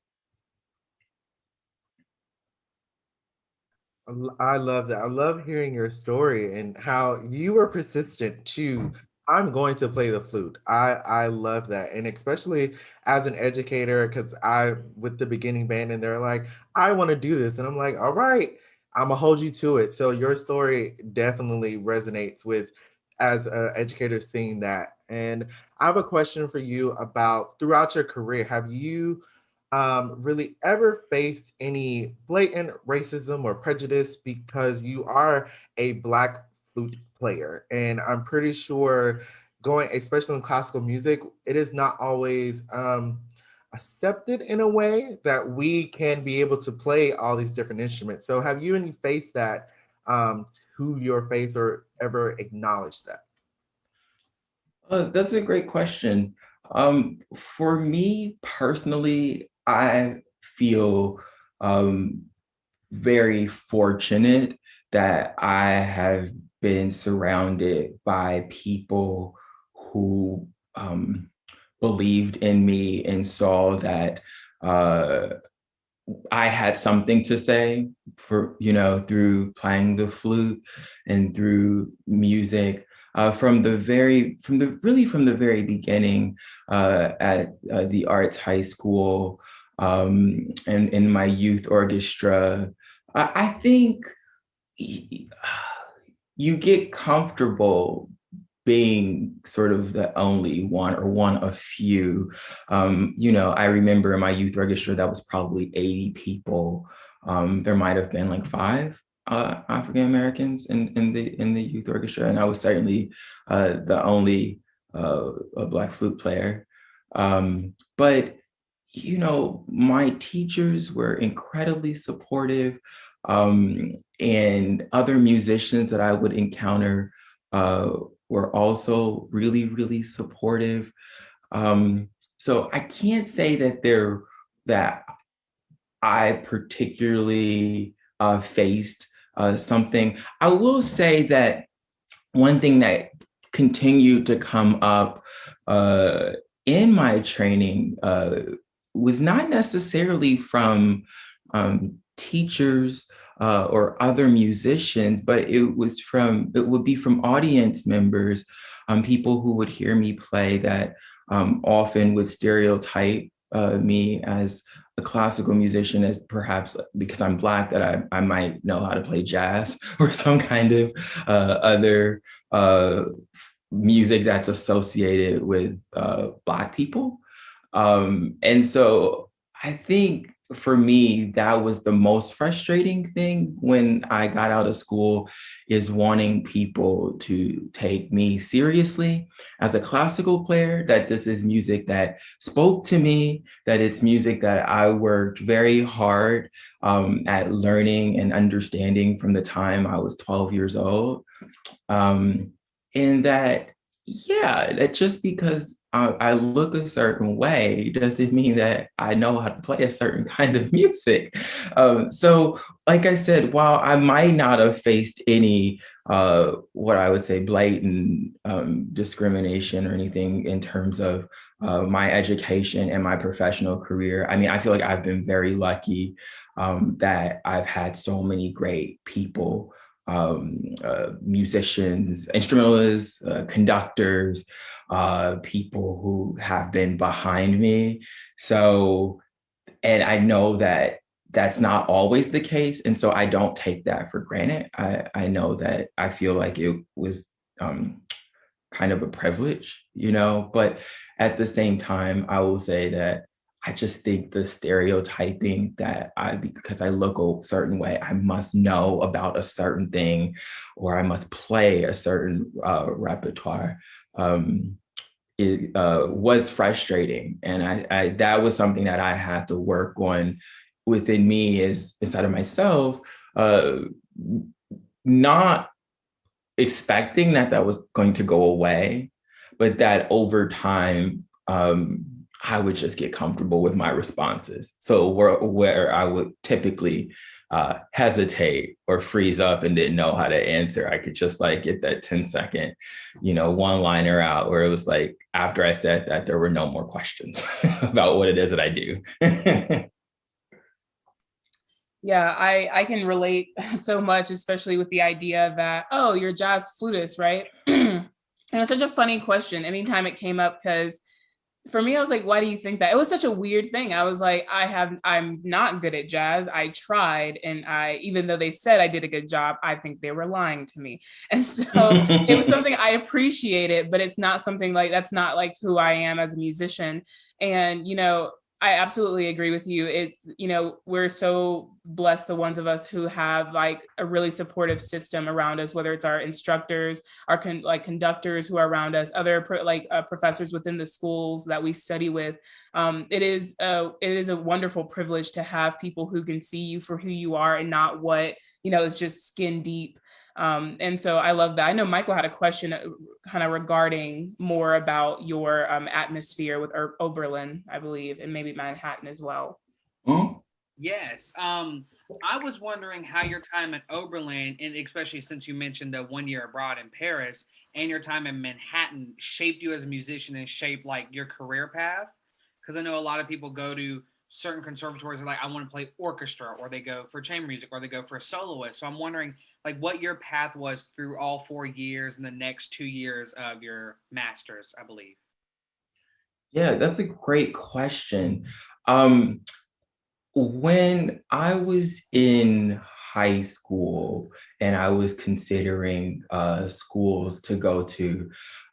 I love that. I love hearing your story and how you were persistent too. I'm going to play the flute. I love that. And especially as an educator, because I with the beginning band and they're like, I want to do this. And I'm like, all right, I'm gonna hold you to it. So your story definitely resonates with as an educator seeing that. And I have a question for you about throughout your career, have you really ever faced any blatant racism or prejudice because you are a Black flute player? And I'm pretty sure going, especially in classical music, it is not always accepted in a way that we can be able to play all these different instruments. So have you any faced that to your face or ever acknowledged that? That's a great question. For me personally, I feel um, very fortunate that I have been surrounded by people who believed in me and saw that uh, I had something to say for, through playing the flute and through music. From the very beginning at the arts high school and in my youth orchestra, I think you get comfortable being sort of the only one or one of few. I remember in my youth orchestra, that was probably 80 people. There might have been like 5 African Americans in the youth orchestra, and I was certainly the only a Black flute player. But my teachers were incredibly supportive, and other musicians that I would encounter were also really, really supportive. So I can't say that I particularly faced something. I will say that one thing that continued to come up in my training was not necessarily from teachers or other musicians, but it would be from audience members, people who would hear me play that often would stereotype me as a classical musician, as perhaps because I'm Black, that I might know how to play jazz or some kind of other music that's associated with Black people. And so I think for me, that was the most frustrating thing when I got out of school, is wanting people to take me seriously as a classical player, that this is music that spoke to me, that it's music that I worked very hard at learning and understanding from the time I was 12 years old. And that just because I look a certain way doesn't mean that I know how to play a certain kind of music. So, like I said, while I might not have faced any, what I would say, blatant discrimination or anything in terms of my education and my professional career, I mean, I feel like I've been very lucky that I've had so many great people, musicians, instrumentalists, conductors, people who have been behind me. So, and I know that that's not always the case. And so I don't take that for granted. I know that I feel like it was kind of a privilege, but at the same time, I will say that I just think the stereotyping that because I look a certain way, I must know about a certain thing, or I must play a certain repertoire. It was frustrating, and I that was something that I had to work on within me, is inside of myself, not expecting that was going to go away, but that over time, I would just get comfortable with my responses. So where I would typically hesitate or freeze up and didn't know how to answer, I could just like get that 10-second, one-liner out, where it was like, after I said that, there were no more questions about what it is that I do. Yeah, I can relate so much, especially with the idea that, oh, you're a jazz flutist, right? And it's such a funny question anytime it came up, because for me, I was like, why do you think that? It was such a weird thing. I was like, I'm not good at jazz. I tried, and even though they said I did a good job, I think they were lying to me. And so it was something I appreciated, but it's not something like, that's not like who I am as a musician. And, I absolutely agree with you. It's, we're so blessed, the ones of us who have like a really supportive system around us, whether it's our instructors, our conductors who are around us, other professors within the schools that we study with. It is a wonderful privilege to have people who can see you for who you are and not what, is just skin deep. And so I love that. I know Michael had a question kind of regarding more about your atmosphere with Oberlin, I believe, and maybe Manhattan as well. Mm-hmm. Yes. I was wondering how your time at Oberlin, and especially since you mentioned the 1 year abroad in Paris and your time in Manhattan, shaped you as a musician and shaped like your career path. Because I know a lot of people go to certain conservatories and like, I want to play orchestra, or they go for chamber music, or they go for a soloist. So I'm wondering like what your path was through all 4 years and the next 2 years of your master's, I believe. Yeah, that's a great question. When I was in high school and I was considering schools to go to,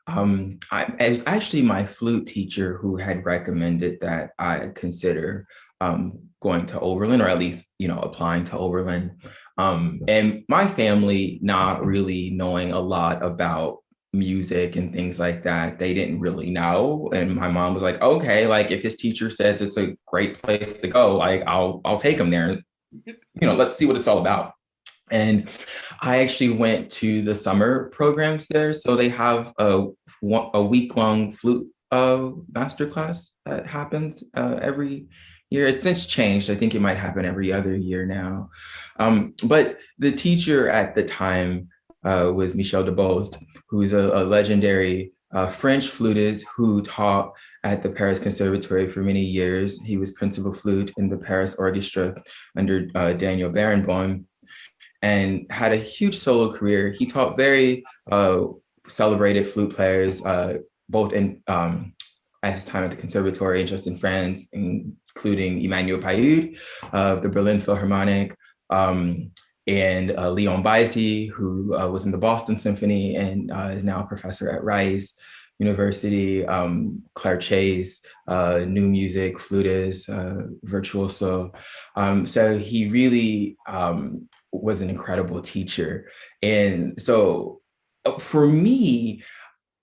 it was actually my flute teacher who had recommended that I consider going to Oberlin, or at least, applying to Oberlin. And my family, not really knowing a lot about music and things like that, they didn't really know. And my mom was like, okay, like if his teacher says it's a great place to go, like I'll take him there. Let's see what it's all about. And I actually went to the summer programs there. So they have a week-long flute masterclass that happens every year. It's since changed. I think it might happen every other year now. But the teacher at the time was Michel Debost, who's a legendary French flutist who taught at the Paris Conservatory for many years. He was principal flute in the Paris Orchestra under Daniel Barenboim, and had a huge solo career. He taught very celebrated flute players, both in at his time at the Conservatory and just in France, including Emmanuel Payud of the Berlin Philharmonic, and Leon Baisi, who was in the Boston Symphony and is now a professor at Rice University, Claire Chase, new music, flutist, virtuoso. So he really was an incredible teacher. And so for me,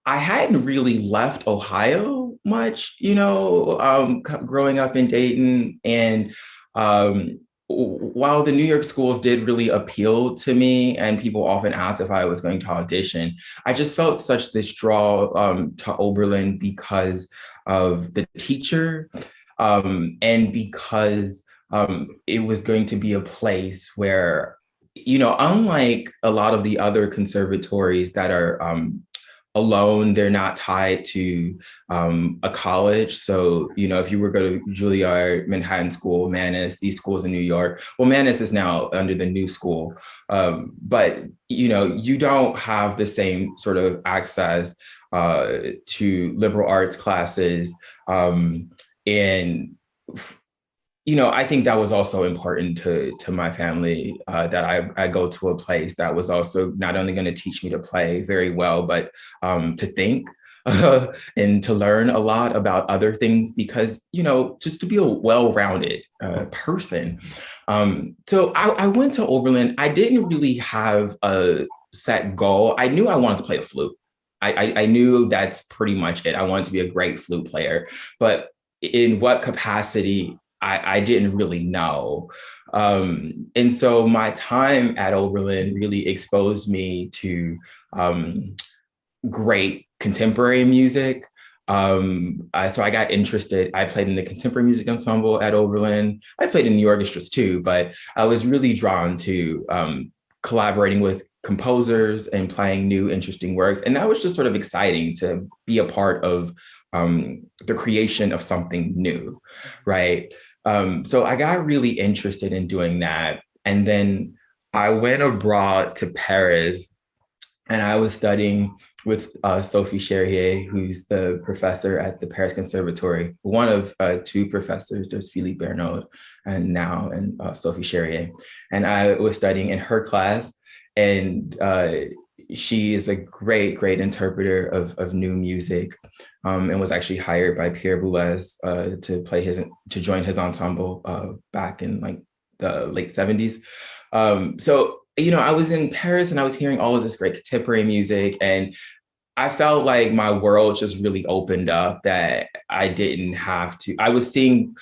I hadn't really left Ohio much, growing up in Dayton. And while the New York schools did really appeal to me, and people often asked if I was going to audition, I just felt such this draw to Oberlin because of the teacher, and because it was going to be a place where, unlike a lot of the other conservatories that are alone, they're not tied to a college. So, if you were going to Juilliard, Manhattan School, Mannes, these schools in New York, well, Mannes is now under the new school, but, you don't have the same sort of access to liberal arts classes. And I think that was also important to my family, that I go to a place that was also not only going to teach me to play very well, but to think and to learn a lot about other things, because, just to be a well-rounded person. So I went to Oberlin. I didn't really have a set goal. I knew I wanted to play the flute. I knew that's pretty much it. I wanted to be a great flute player, but in what capacity, I didn't really know. And so my time at Oberlin really exposed me to great contemporary music. So I got interested. I played in the contemporary music ensemble at Oberlin. I played in the orchestras too, but I was really drawn to collaborating with composers and playing new, interesting works. And that was just sort of exciting to be a part of the creation of something new, right? So I got really interested in doing that. And then I went abroad to Paris, and I was studying with Sophie Cherrier, who's the professor at the Paris Conservatory, one of two professors. There's Philippe Bernaud and Sophie Cherrier. And I was studying in her class. And she is a great, great interpreter of new music, and was actually hired by Pierre Boulez to join his ensemble back in like the late 70s. So, I was in Paris and I was hearing all of this great contemporary music, and I felt like my world just really opened up, that I didn't have to. I was seeing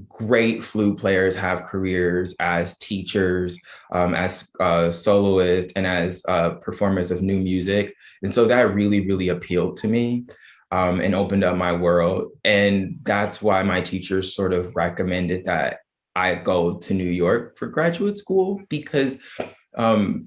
great flute players have careers as teachers, as soloists, and as performers of new music. And so that really, really appealed to me, and opened up my world. And that's why my teachers sort of recommended that I go to New York for graduate school, because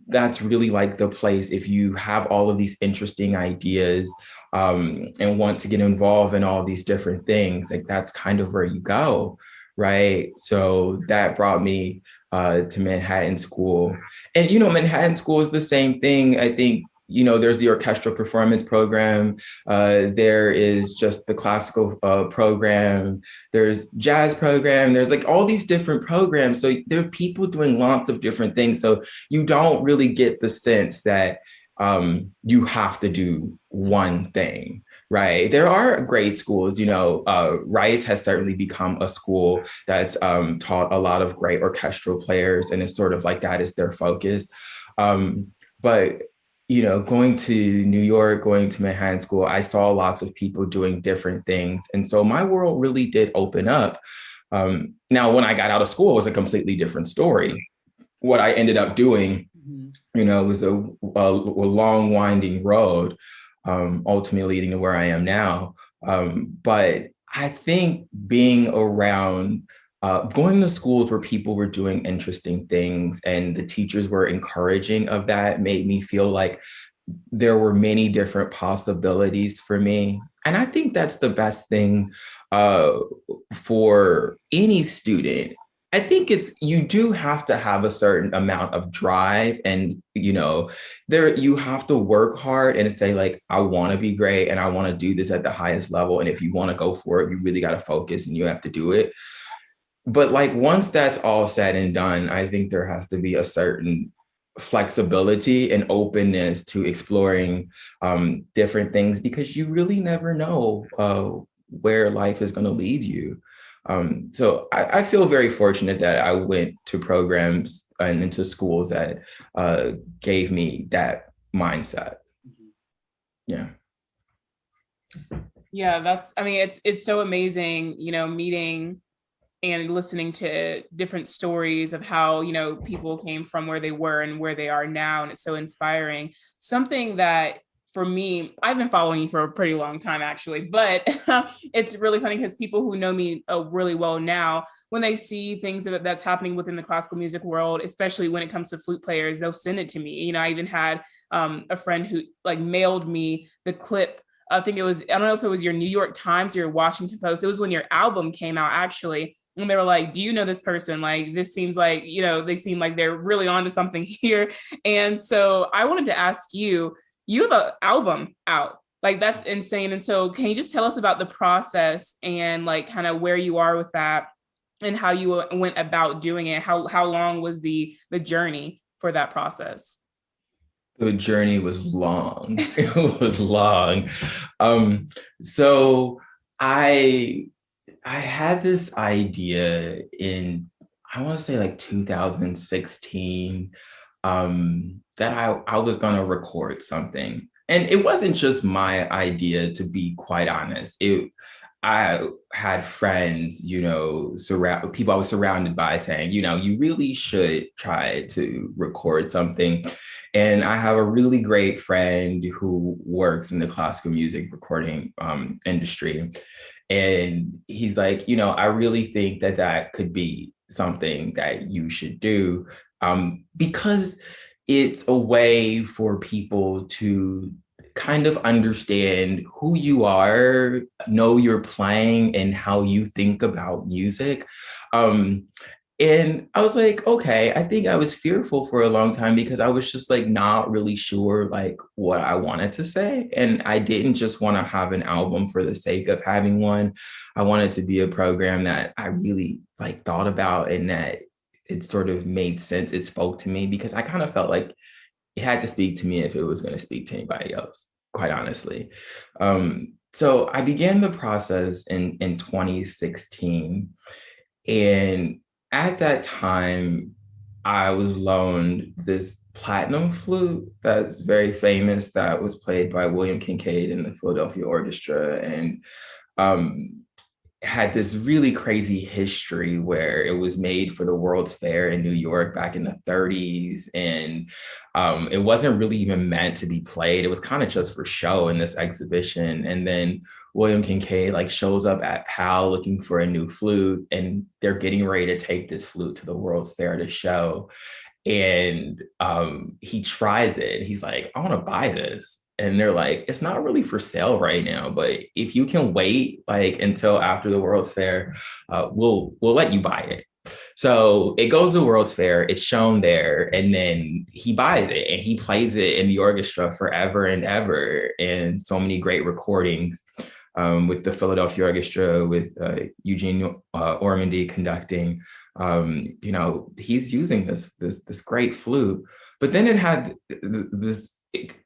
that's really like the place. If you have all of these interesting ideas, and want to get involved in all these different things, like that's kind of where you go, right? So that brought me to Manhattan School. And, Manhattan School is the same thing. I think, there's the orchestral performance program. There is just the classical program. There's jazz program. There's like all these different programs. So there are people doing lots of different things. So you don't really get the sense that you have to do one thing, right? There are great schools, Rice has certainly become a school that's taught a lot of great orchestral players, and it's sort of like that is their focus. But going to New York, going to Manhattan School, I saw lots of people doing different things. And so my world really did open up. Now, when I got out of school, it was a completely different story. What I ended up doing, was a long, winding road, ultimately leading to where I am now. But I think being around, going to schools where people were doing interesting things and the teachers were encouraging of that made me feel like there were many different possibilities for me. And I think that's the best thing for any student. I think you do have to have a certain amount of drive, and, you have to work hard and say like, I want to be great and I want to do this at the highest level. And if you want to go for it, you really got to focus and you have to do it. But like, once that's all said and done, I think there has to be a certain flexibility and openness to exploring different things, because you really never know where life is going to lead you. So I feel very fortunate that I went to programs and into schools that gave me that mindset. Yeah. Yeah, it's so amazing, meeting and listening to different stories of how, people came from where they were and where they are now. And it's so inspiring. Something that for me, I've been following you for a pretty long time, actually, but it's really funny because people who know me really well now, when they see things that's happening within the classical music world, especially when it comes to flute players, they'll send it to me. I even had a friend who like mailed me the clip. I don't know if it was your New York Times or your Washington Post. It was when your album came out, actually. And they were like, do you know this person? Like, this seems like, they seem like they're really onto something here. And so I wanted to ask you, you have an album out. Like, that's insane. And so can you just tell us about the process and like kind of where you are with that and how you went about doing it? How long was the journey for that process? The journey was long. It was long. So I had this idea in, I want to say like 2016, that I was going to record something. And it wasn't just my idea, to be quite honest. I had friends, people I was surrounded by saying, you really should try to record something. And I have a really great friend who works in the classical music recording industry. And he's like, I really think that could be something that you should do, because it's a way for people to kind of understand who you are, know you're playing, and how you think about music. And I was like, okay, I think I was fearful for a long time because I was just like not really sure like what I wanted to say. And I didn't just want to have an album for the sake of having one. I wanted to be a program that I really like thought about and that it sort of made sense. It spoke to me because I kind of felt like it had to speak to me if it was going to speak to anybody else, quite honestly. So I began the process in 2016. And at that time, I was loaned this platinum flute that's very famous that was played by William Kincaid in the Philadelphia Orchestra. And had this really crazy history where it was made for the World's Fair in New York back in the 30s. And it wasn't really even meant to be played. It was kind of just for show in this exhibition. And then William Kincaid like shows up at PAL looking for a new flute, and they're getting ready to take this flute to the World's Fair to show. And he tries it. He's like, I want to buy this. And they're like, it's not really for sale right now, but if you can wait like until after the World's Fair, we'll let you buy it. So it goes to the World's Fair, it's shown there, and then he buys it and he plays it in the orchestra forever and ever. And so many great recordings with the Philadelphia Orchestra, with Eugene Ormandy conducting. He's using this great flute. But then it had this,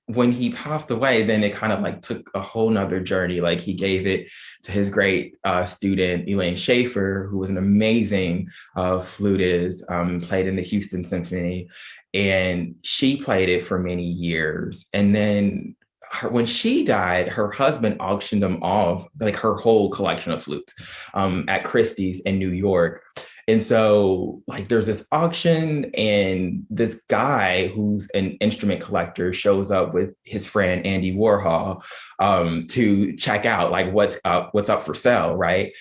when he passed away, then it kind of like took a whole nother journey. Like he gave it to his great student, Elaine Schaefer, who was an amazing flutist, played in the Houston Symphony. And she played it for many years. And then when she died, her husband auctioned them off, like her whole collection of flutes at Christie's in New York. And so like there's this auction, and this guy who's an instrument collector shows up with his friend Andy Warhol to check out like what's up for sale, right?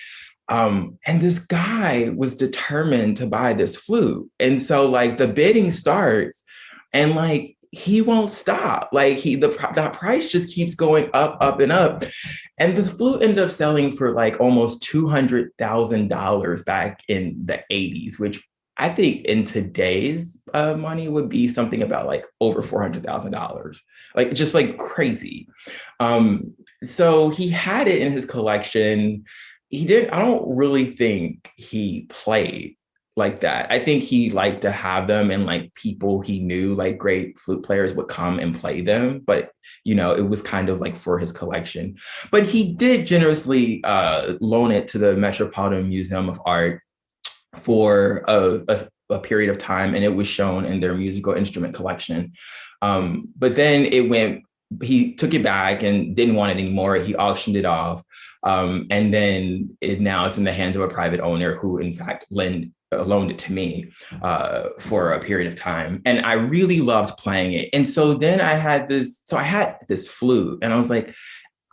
And this guy was determined to buy this flute. And so like the bidding starts, and like he won't stop. Like that price just keeps going up and up. And the flute ended up selling for like almost $200,000 back in the 80s, which I think in today's money would be something about like over $400,000, like just like crazy. So he had it in his collection. I don't really think he played like that. I think he liked to have them, and like people he knew, like great flute players, would come and play them. But, it was kind of like for his collection. But he did generously loan it to the Metropolitan Museum of Art for a period of time, and it was shown in their musical instrument collection. But then he took it back and didn't want it anymore. He auctioned it off. And then now it's in the hands of a private owner who, in fact, loaned it to me for a period of time. And I really loved playing it. And so then I had this flute, and I was like,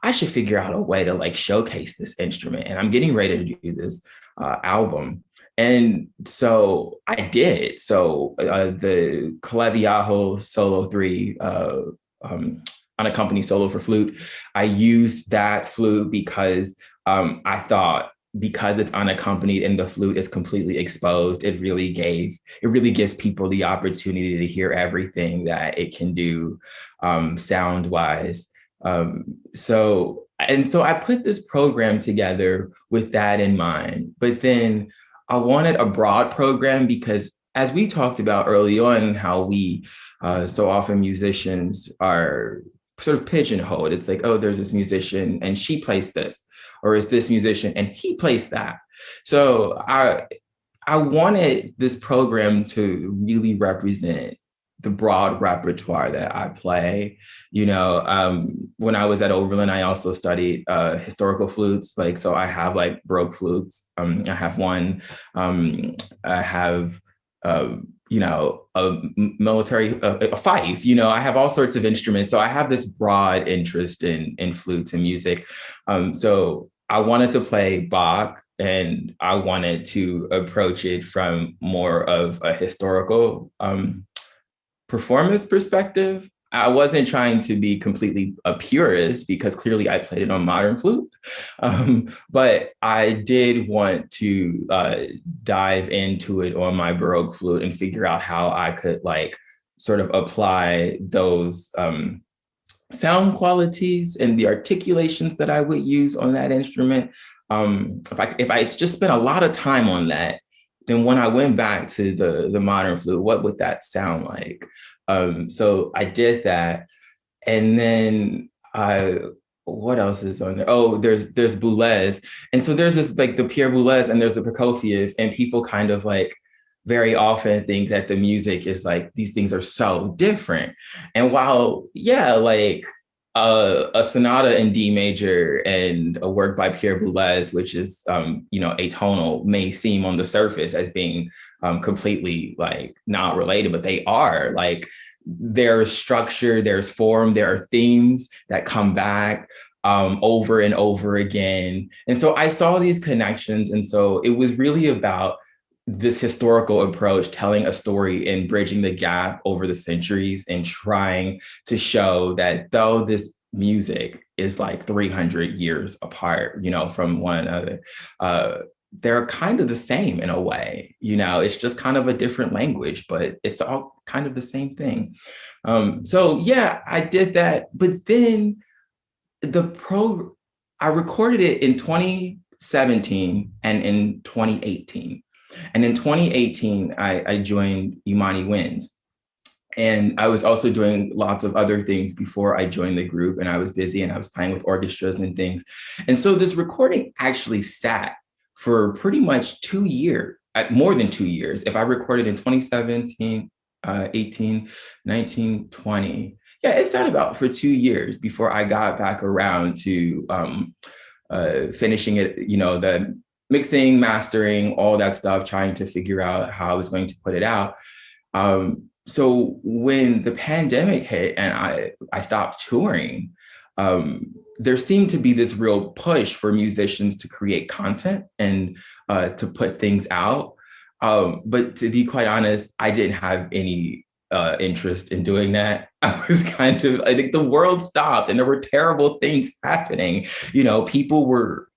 I should figure out a way to like showcase this instrument. And I'm getting ready to do this album. And so I did. So the Claviajo Solo 3 unaccompanied solo for flute, I used that flute because I thought, because it's unaccompanied and the flute is completely exposed, it really gives people the opportunity to hear everything that it can do sound wise. So I put this program together with that in mind. But then I wanted a broad program because, as we talked about early on, how we so often musicians are sort of pigeonholed. It's like, oh, there's this musician and she plays this, or is this musician and he plays that. So I wanted this program to really represent the broad repertoire that I play. When I was at Oberlin, I also studied historical flutes. Like, so I have like Baroque flutes. I have one. I have a military, a fife, I have all sorts of instruments. So I have this broad interest in flutes and music. So I wanted to play Bach, and I wanted to approach it from more of a historical performance perspective. I wasn't trying to be completely a purist, because clearly I played it on modern flute. But I did want to dive into it on my Baroque flute and figure out how I could like sort of apply those sound qualities and the articulations that I would use on that instrument. If I just spent a lot of time on that, then when I went back to the modern flute, what would that sound like? So I did that. And then what else is on there? Oh, there's Boulez. And so there's this like the Pierre Boulez and there's the Prokofiev, and people kind of like very often think that the music is like these things are so different. And while, yeah, like a sonata in D major and a work by Pierre Boulez, which is atonal, may seem on the surface as being completely like not related, but they are. Like there's structure, there's form, there are themes that come back over and over again. And so I saw these connections. And so it was really about this historical approach, telling a story and bridging the gap over the centuries and trying to show that though this music is like 300 years apart, from one another, they're kind of the same in a way. It's just kind of a different language, but it's all kind of the same thing. So yeah, I did that. But then I recorded it in 2017 and in 2018. And in 2018, I joined Imani Wins. And I was also doing lots of other things before I joined the group, and I was busy and I was playing with orchestras and things. And so this recording actually sat for pretty much 2 years, more than 2 years. If I recorded in 2017, 18, 19, 20, yeah, it sat about for 2 years before I got back around to finishing it, the mixing, mastering, all that stuff, trying to figure out how I was going to put it out. So when the pandemic hit and I stopped touring, there seemed to be this real push for musicians to create content and to put things out. But to be quite honest, I didn't have any interest in doing that. I think the world stopped and there were terrible things happening. People were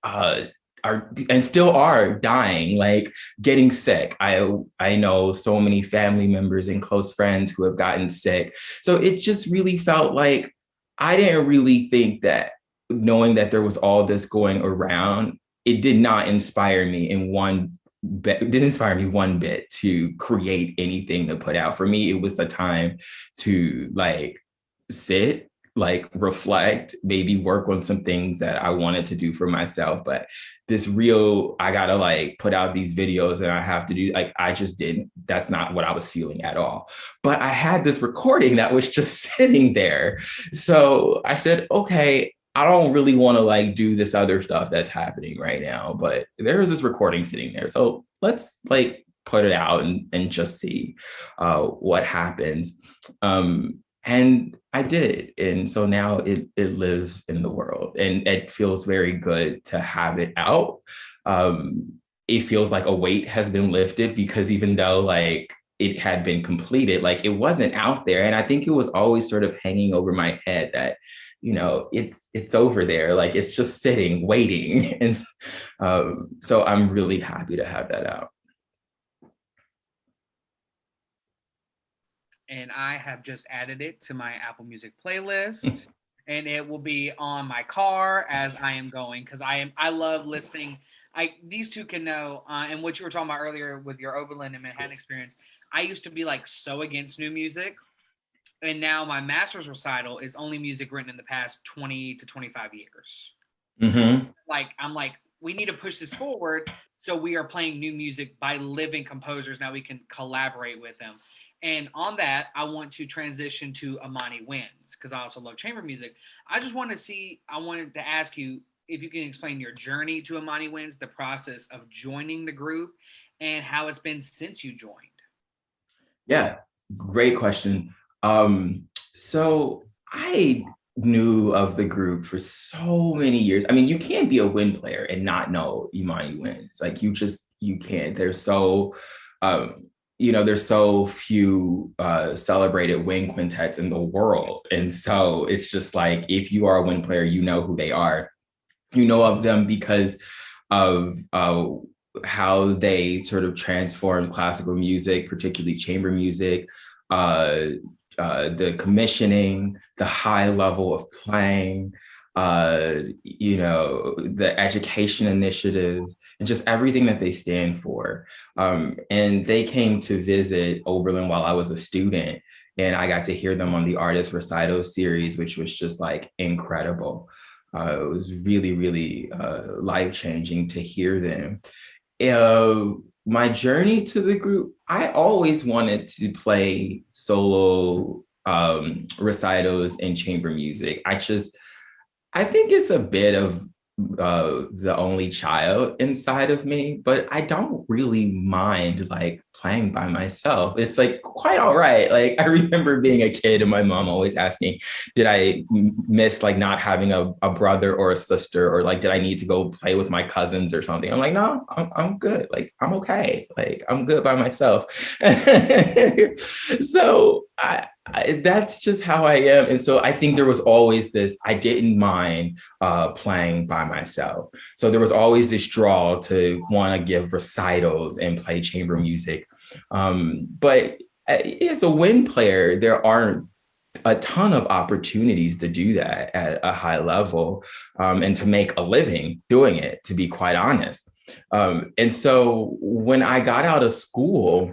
are and still are dying, like getting sick. I know so many family members and close friends who have gotten sick. So it just really felt like I didn't really think that knowing that there was all this going around, it did not inspire me one bit to create anything to put out. For me, it was a time to like sit, like reflect, maybe work on some things that I wanted to do for myself. But I gotta like put out these videos and I have to do, like, I just didn't, that's not what I was feeling at all. But I had this recording that was just sitting there. So I said, okay, I don't really want to like do this other stuff that's happening right now, but there is this recording sitting there. So let's like put it out and just see what happens. And I did. And so now it lives in the world and it feels very good to have it out. It feels like a weight has been lifted because even though like it had been completed, like it wasn't out there. And I think it was always sort of hanging over my head that, it's over there, like it's just sitting, waiting. And so I'm really happy to have that out. And I have just added it to my Apple Music playlist, and it will be on my car as I am going because I love listening. These two can know, and what you were talking about earlier with your Oberlin and Manhattan experience. I used to be like so against new music, and now my master's recital is only music written in the past 20 to 25 years. Mm-hmm. Like I'm like, we need to push this forward, so we are playing new music by living composers. Now we can collaborate with them. And on that, I want to transition to Imani Wins because I also love chamber music. I wanted to ask you if you can explain your journey to Imani Wins, the process of joining the group, and how it's been since you joined. Yeah, great question. So I knew of the group for so many years. I mean, you can't be a wind player and not know Imani Wins. Like you can't. There's so few celebrated wind quintets in the world. And so it's just like, if you are a wind player, you know who they are. You know of them because of how they sort of transformed classical music, particularly chamber music, the commissioning, the high level of playing, the education initiatives, and just everything that they stand for. And they came to visit Oberlin while I was a student. And I got to hear them on the Artist Recital series, which was just like incredible. It was really, really life-changing to hear them. My journey to the group, I always wanted to play solo recitals and chamber music. I think it's a bit of the only child inside of me, but I don't really mind like playing by myself. It's like quite all right. Like I remember being a kid and my mom always asking, did I miss like not having a brother or a sister, or like did I need to go play with my cousins or something? I'm like, no, I'm good. Like I'm okay. Like I'm good by myself. So that's just how I am. And so I think there was always this, I didn't mind playing by myself. So there was always this draw to want to give recitals and play chamber music. But as a wind player, there aren't a ton of opportunities to do that at a high level and to make a living doing it, to be quite honest. And so when I got out of school,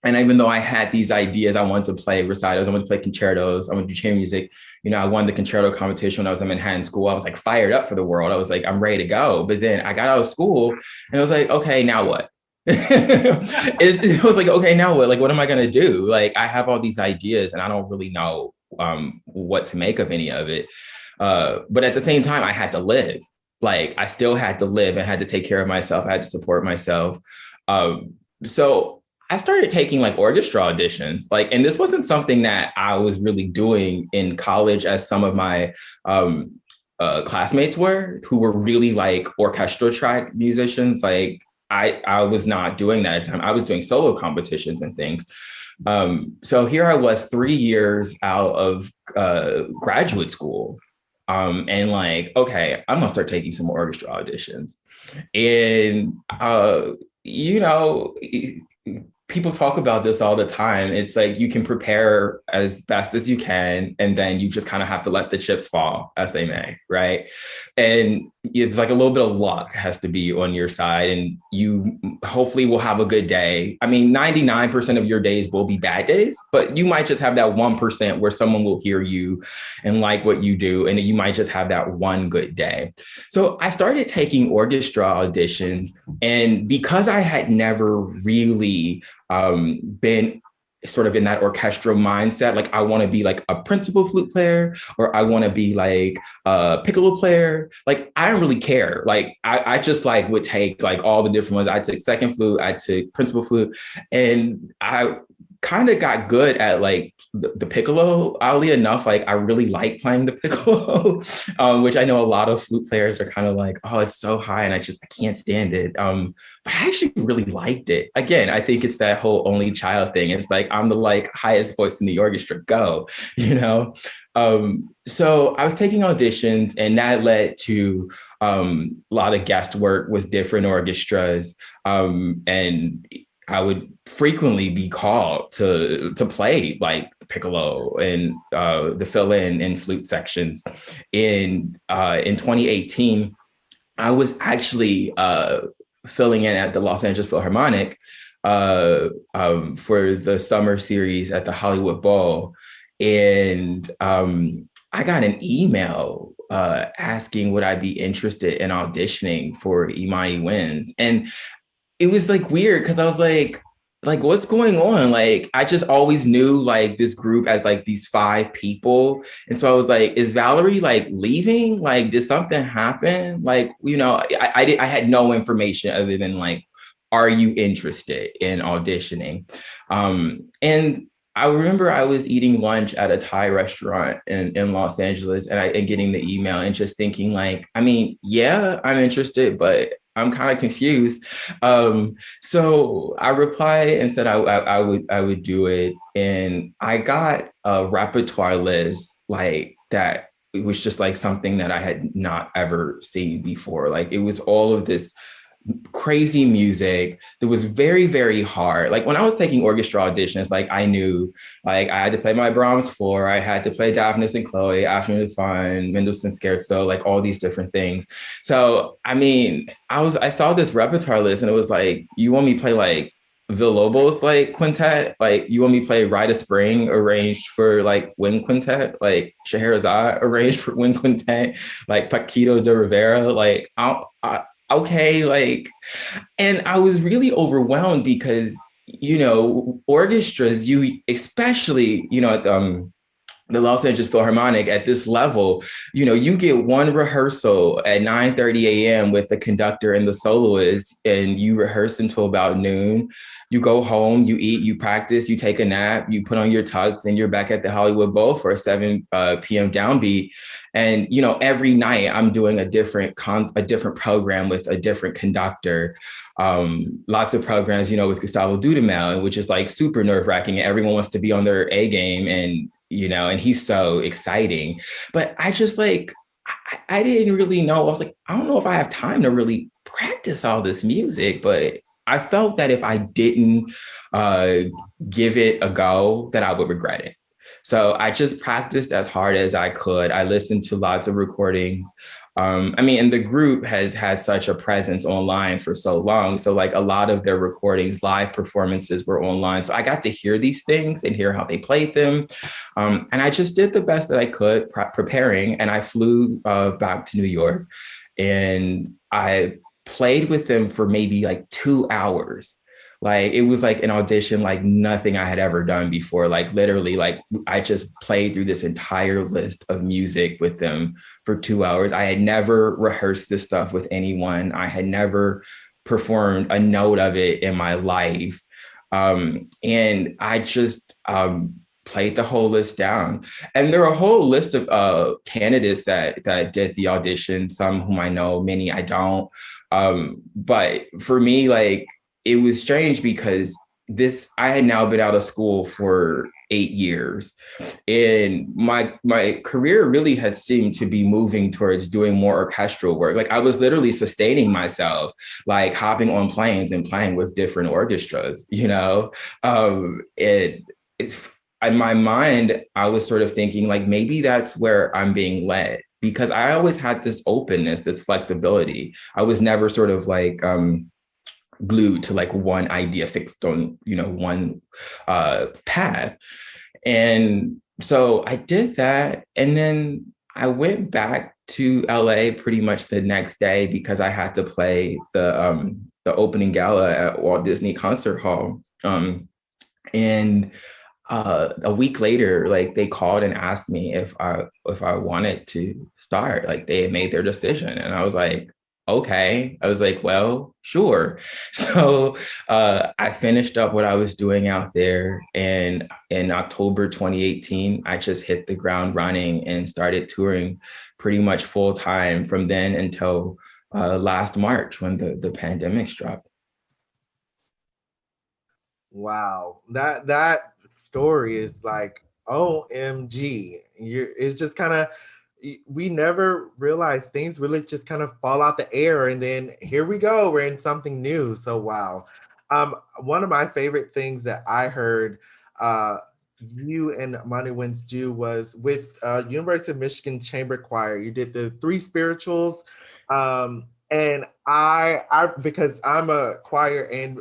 and even though I had these ideas, I wanted to play recitals, I wanted to play concertos, I wanted to do chamber music. You know, I won the concerto competition when I was in Manhattan School. I was like fired up for the world. I was like, I'm ready to go. But then I got out of school and I was like, okay, now what? it was like, okay, now what? Like, what am I going to do? Like, I have all these ideas and I don't really know what to make of any of it. But at the same time, I had to live. Like, I still had to live and had to take care of myself. I had to support myself. So I started taking like orchestra auditions, like, and this wasn't something that I was really doing in college as some of my classmates were, who were really like orchestral track musicians. Like I was not doing that at the time. I was doing solo competitions and things. So here I was 3 years out of graduate school. And like, okay, I'm gonna start taking some more orchestra auditions. And, you know, people talk about this all the time. It's like you can prepare as best as you can, and then you just kind of have to let the chips fall as they may, right? And it's like a little bit of luck has to be on your side, and you hopefully will have a good day. I mean, 99% of your days will be bad days, but you might just have that 1% where someone will hear you and like what you do, and you might just have that one good day. So I started taking orchestra auditions, and because I had never really been sort of in that orchestral mindset, like I want to be like a principal flute player, or I want to be like a piccolo player. Like I don't really care. Like I just like would take like all the different ones. I took second flute, I took principal flute, and I kind of got good at like the piccolo. Oddly enough, like I really like playing the piccolo, which I know a lot of flute players are kind of like, oh, it's so high and I can't stand it. But I actually really liked it. Again, I think it's that whole only child thing. It's like, I'm the like highest voice in the orchestra, go, you know? So I was taking auditions, and that led to a lot of guest work with different orchestras. And I would frequently be called to play like the piccolo and the fill-in and flute sections. In 2018, I was actually filling in at the Los Angeles Philharmonic for the summer series at the Hollywood Bowl. And I got an email asking would I be interested in auditioning for Imani Wins. And it was like weird because I was like, what's going on? Like, I just always knew like this group as like these 5 people. And so I was like, is Valerie like leaving? Like, did something happen? Like, you know, I had no information other than like, are you interested in auditioning? And I remember I was eating lunch at a Thai restaurant in Los Angeles, and getting the email and just thinking like, I mean, yeah, I'm interested, but I'm kind of confused. So I replied and said I would do it. And I got a repertoire list like that. It was just like something that I had not ever seen before. Like it was all of this crazy music that was very, very hard. Like when I was taking orchestra auditions, like I knew like I had to play my Brahms 4, I had to play Daphnis and Chloe, Afternoon of Fun, Mendelssohn Scherzo, like all these different things. So I mean, I saw this repertoire list and it was like, you want me to play like Villalobos like quintet. Like, you want me to play Rite of Spring arranged for like wind quintet, like Scheherazade arranged for wind quintet, like Paquito de Rivera, like okay, like, and I was really overwhelmed because, you know, orchestras, you especially, you know, at the Los Angeles Philharmonic at this level, you know, you get one rehearsal at 9:30 a.m. with the conductor and the soloist, and you rehearse until about noon. You go home, you eat, you practice, you take a nap, you put on your tux, and you're back at the Hollywood Bowl for a 7 p.m. downbeat. And, you know, every night I'm doing a different program with a different conductor. Lots of programs, you know, with Gustavo Dudamel, which is like super nerve wracking. Everyone wants to be on their A game, and, you know, and he's so exciting. But I just like, I didn't really know. I was like, I don't know if I have time to really practice all this music, but I felt that if I didn't give it a go, that I would regret it. So I just practiced as hard as I could. I listened to lots of recordings. I mean, and the group has had such a presence online for so long. So like a lot of their recordings, live performances were online. So I got to hear these things and hear how they played them. And I just did the best that I could preparing. And I flew back to New York, and I played with them for maybe like 2 hours. Like, it was like an audition like nothing I had ever done before. Like, literally, like, I just played through this entire list of music with them for 2 hours. I had never rehearsed this stuff with anyone. I had never performed a note of it in my life. And I just played the whole list down. And there are a whole list of candidates that did the audition, some whom I know, many I don't. But for me, like, it was strange because I had now been out of school for 8 years, and my career really had seemed to be moving towards doing more orchestral work. Like, I was literally sustaining myself, like hopping on planes and playing with different orchestras, you know? In my mind, I was sort of thinking like, maybe that's where I'm being led, because I always had this openness, this flexibility. I was never sort of like, glued to like one idea, fixed on, you know, one path. And so I did that. And then I went back to LA pretty much the next day because I had to play the opening gala at Walt Disney Concert Hall. And a week later, like, they called and asked me if I wanted to start. Like, they had made their decision, and I was like, okay. I was like, well, sure. So I finished up what I was doing out there, and in October 2018, I just hit the ground running and started touring pretty much full time from then until last March, when the pandemic struck. Wow, that story is like, OMG. It's just kind of, we never realize things really just kind of fall out the air, and then here we go, we're in something new. So wow. One of my favorite things that I heard you and Monty Wins do was with University of Michigan Chamber Choir. You did the 3 spirituals. And I because I'm a choir and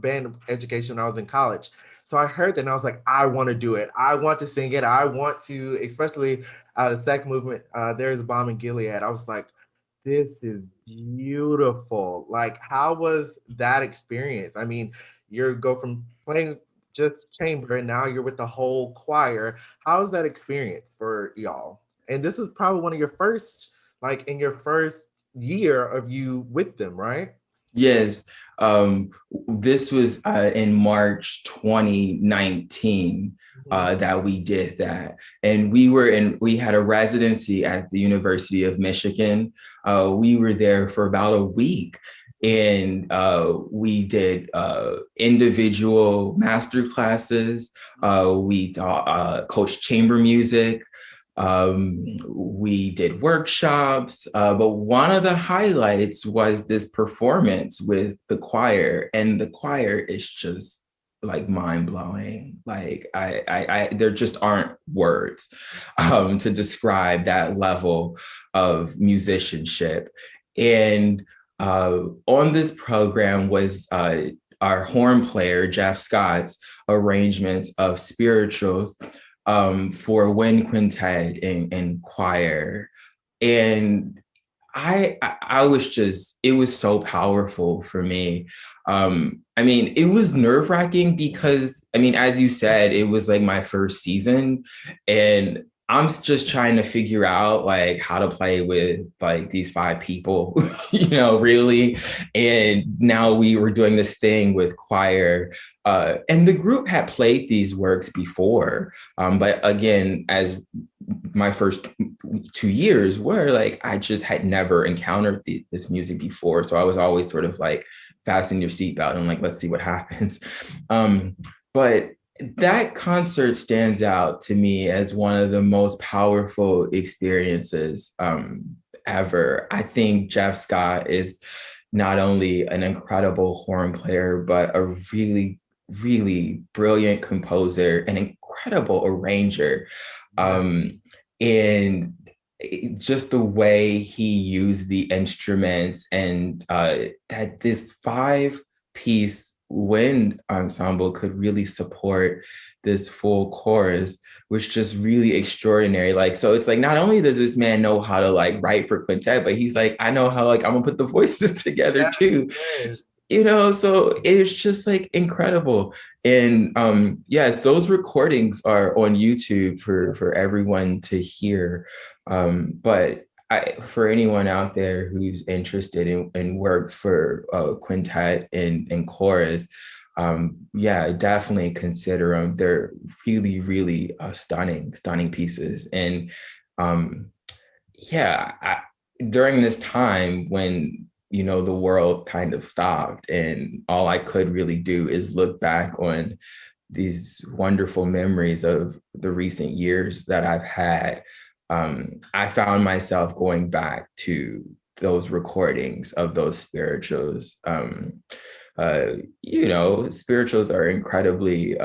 band education when I was in college. So I heard that and I was like, I want to do it. I want to sing it. I want to, especially the second movement, There's a Bomb in Gilead. I was like, this is beautiful. Like, how was that experience? I mean, you go from playing just chamber and now you're with the whole choir. How was that experience for y'all? And this is probably one of your first, like in your first year of you with them, right? Yes. This was in March 2019 that we did that. And we had a residency at the University of Michigan. We were there for about a week, and we did individual master classes. We coached chamber music. We did workshops, but one of the highlights was this performance with the choir, and the choir is just like mind-blowing. Like, I there just aren't words to describe that level of musicianship. And on this program was our horn player, Jeff Scott's arrangements of spirituals for wind quintet and choir. And I was just, it was so powerful for me. I mean, it was nerve-wracking because, I mean, as you said, it was like my first season, and I'm just trying to figure out like how to play with like these 5 people, really. And now we were doing this thing with choir, and the group had played these works before. But again, as my first 2 years were, like, I just had never encountered this music before. So I was always sort of like, fasten your seatbelt and like, let's see what happens. But that concert stands out to me as one of the most powerful experiences ever. I think Jeff Scott is not only an incredible horn player, but a really, really brilliant composer, an incredible arranger. And just the way he used the instruments, and that this 5-piece wind ensemble could really support this full chorus, which just really extraordinary. Like, so it's like, not only does this man know how to like write for quintet, but he's like, I know how, like, I'm gonna put the voices together too. Yes. So it's just like incredible. And yes, those recordings are on YouTube for everyone to hear. But for anyone out there who's interested in works for quintet and chorus, definitely consider them. They're really, really stunning pieces. And during this time when the world kind of stopped, and all I could really do is look back on these wonderful memories of the recent years that I've had. I found myself going back to those recordings of those spirituals. Spirituals are incredibly,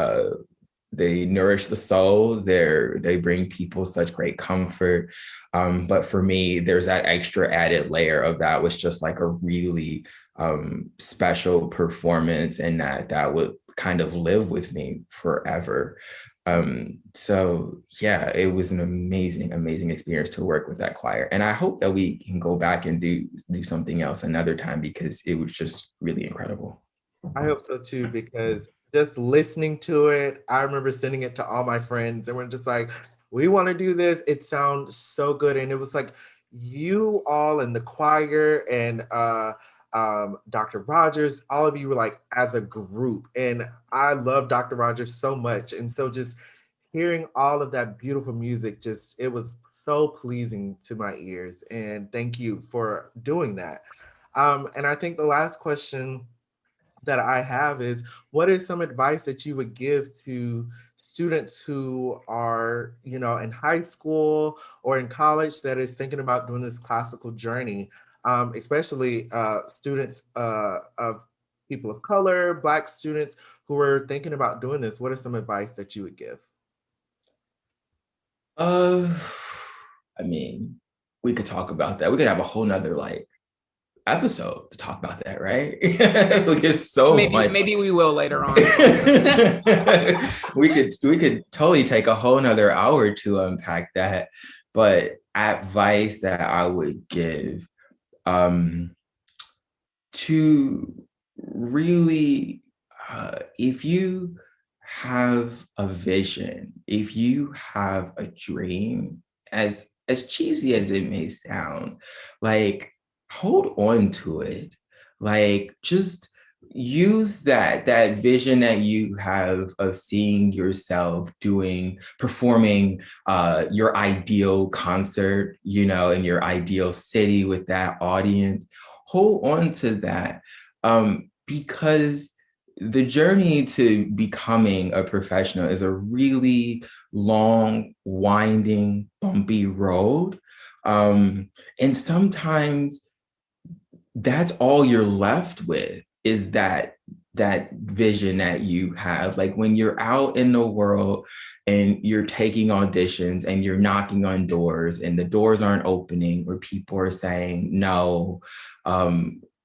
they nourish the soul. They bring people such great comfort. But for me, there's that extra added layer of that was just like a really special performance, and that would kind of live with me forever. It was an amazing experience to work with that choir. And I hope that we can go back and do something else another time, because it was just really incredible. I hope so too, because just listening to it, I remember sending it to all my friends, and we're just like, we want to do this. It sounds so good. And it was like you all in the choir and Dr. Rogers, all of you were like as a group. And I love Dr. Rogers so much. And so just hearing all of that beautiful music, it was so pleasing to my ears. And thank you for doing that. And I think the last question that I have is, what is some advice that you would give to students who are, in high school or in college that is thinking about doing this classical journey, especially students of people of color, Black students who are thinking about doing this? What is some advice that you would give? I mean, we could talk about that. We could have a whole nother episode to talk about that, right? We get so much. Maybe we will later on. we could totally take a whole nother hour to unpack that. But advice that I would give, to really, if you have a vision, if you have a dream, as cheesy as it may sound, like, hold on to it. Like, just use that vision that you have of seeing yourself performing your ideal concert, in your ideal city with that audience. Hold on to that, because the journey to becoming a professional is a really long, winding, bumpy road. And sometimes that's all you're left with, is that vision that you have. Like, when you're out in the world and you're taking auditions and you're knocking on doors and the doors aren't opening, or people are saying no,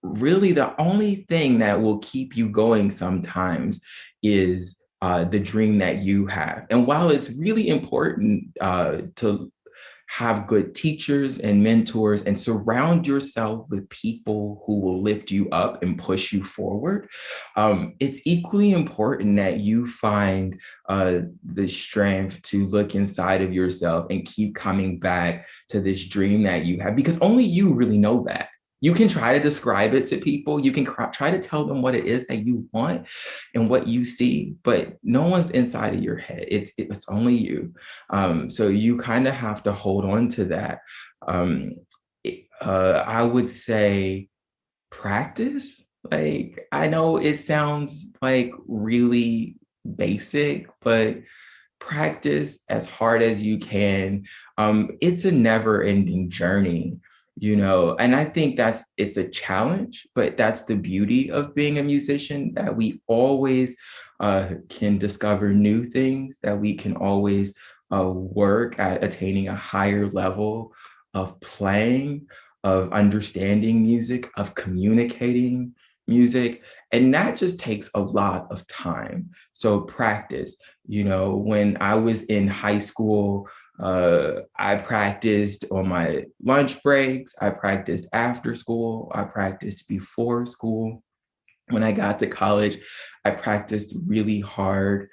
really the only thing that will keep you going sometimes is the dream that you have. And while it's really important to have good teachers and mentors and surround yourself with people who will lift you up and push you forward, it's equally important that you find the strength to look inside of yourself and keep coming back to this dream that you have, because only you really know that. You can try to describe it to people. You can try to tell them what it is that you want and what you see, but no one's inside of your head. It's only you. So you kind of have to hold on to that. I would say practice. Like, I know it sounds like really basic, but practice as hard as you can. It's a never-ending journey, and I think it's a challenge, but that's the beauty of being a musician, that we always can discover new things, that we can always work at attaining a higher level of playing, of understanding music, of communicating music. And that just takes a lot of time. So practice, when I was in high school, I practiced on my lunch breaks. I practiced after school. I practiced before school. When I got to college, I practiced really hard.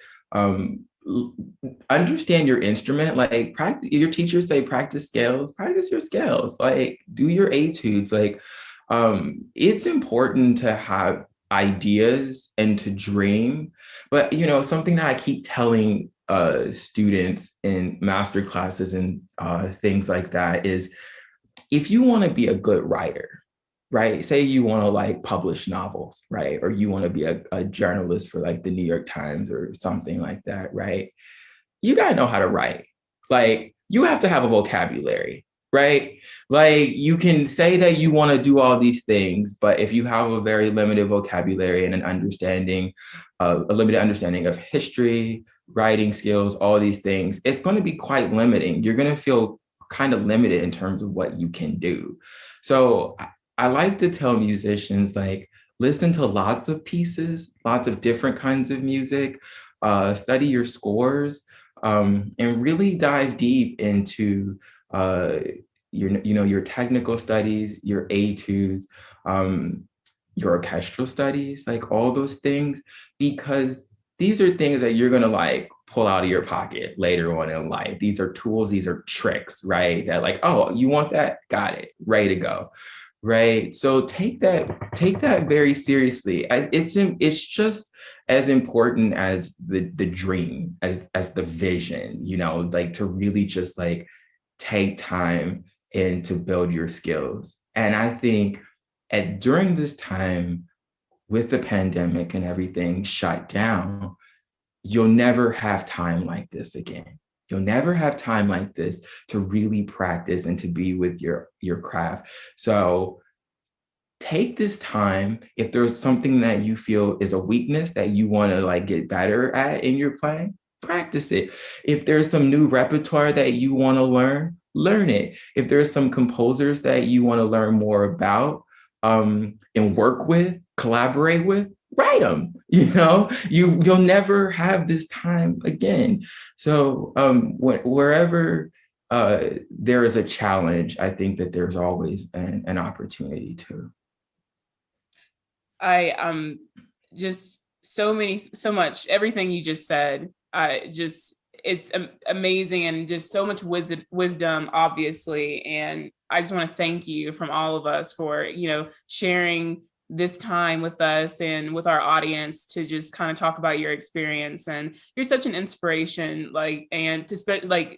Understand your instrument. Like, practice. Your teachers say practice scales. Practice your scales. Like, do your etudes. Like, it's important to have ideas and to dream. But something that I keep telling students in master classes and things like that is, if you want to be a good writer, right? Say you want to like publish novels, right? Or you want to be a journalist for like the New York Times or something like that, right? You got to know how to write. Like, you have to have a vocabulary, right? Like, you can say that you want to do all these things, but if you have a very limited vocabulary and a limited understanding of history, writing skills, all these things, it's going to be quite limiting. You're going to feel kind of limited in terms of what you can do. So I like to tell musicians, like, listen to lots of pieces, lots of different kinds of music, study your scores, and really dive deep into your technical studies, your etudes, your orchestral studies, like all those things, because these are things that you're going to like pull out of your pocket later on in life. These are tools, these are tricks, right? That like, oh, you want that? Got it, ready to go. Right. So take that very seriously. It's just as important as the dream, as the vision, like to really just like take time and to build your skills. And I think during this time with the pandemic and everything shut down, you'll never have time like this again. You'll never have time like this to really practice and to be with your craft. So take this time. If there's something that you feel is a weakness that you want to like get better at in your playing, practice it. If there's some new repertoire that you want to learn it. If there's some composers that you want to learn more about and work with, collaborate with, write them. You'll never have this time again. So wherever there is a challenge, I think that there's always an opportunity too. I just so much, everything you just said, it's amazing, and just so much wisdom, obviously. And I just want to thank you from all of us for, sharing this time with us and with our audience to just kind of talk about your experience. And you're such an inspiration, and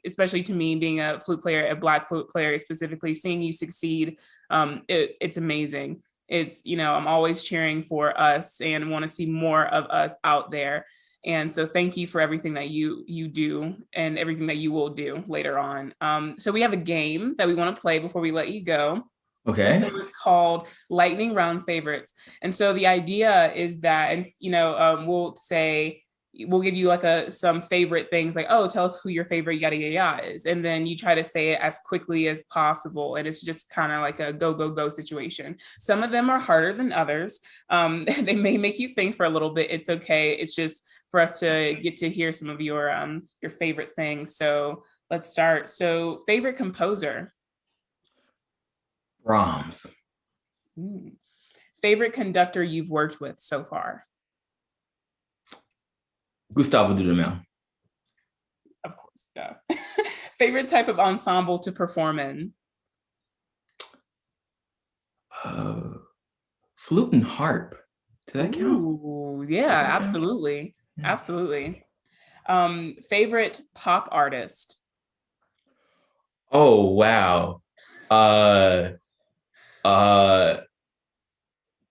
especially to me, being a flute player, a Black flute player, specifically seeing you succeed. It's amazing. It's, I'm always cheering for us and want to see more of us out there. And so thank you for everything that you do and everything that you will do later on. So we have a game that we want to play before we let you go. Okay. So it's called Lightning Round Favorites. And so the idea is that, we'll say, we'll give you like some favorite things, like, oh, tell us who your favorite yada yada yada is, and then you try to say it as quickly as possible, and it's just kind of like a go situation. Some of them are harder than others. They may make you think for a little bit. It's okay. It's just for us to get to hear some of your favorite things. So let's start. So favorite composer? Brahms. Favorite conductor you've worked with so far? Gustavo Dudamel. Of course, yeah. Favorite type of ensemble to perform in? Flute and harp. Does that count? Ooh, yeah, absolutely. Yeah. Absolutely. Favorite pop artist? Oh, wow.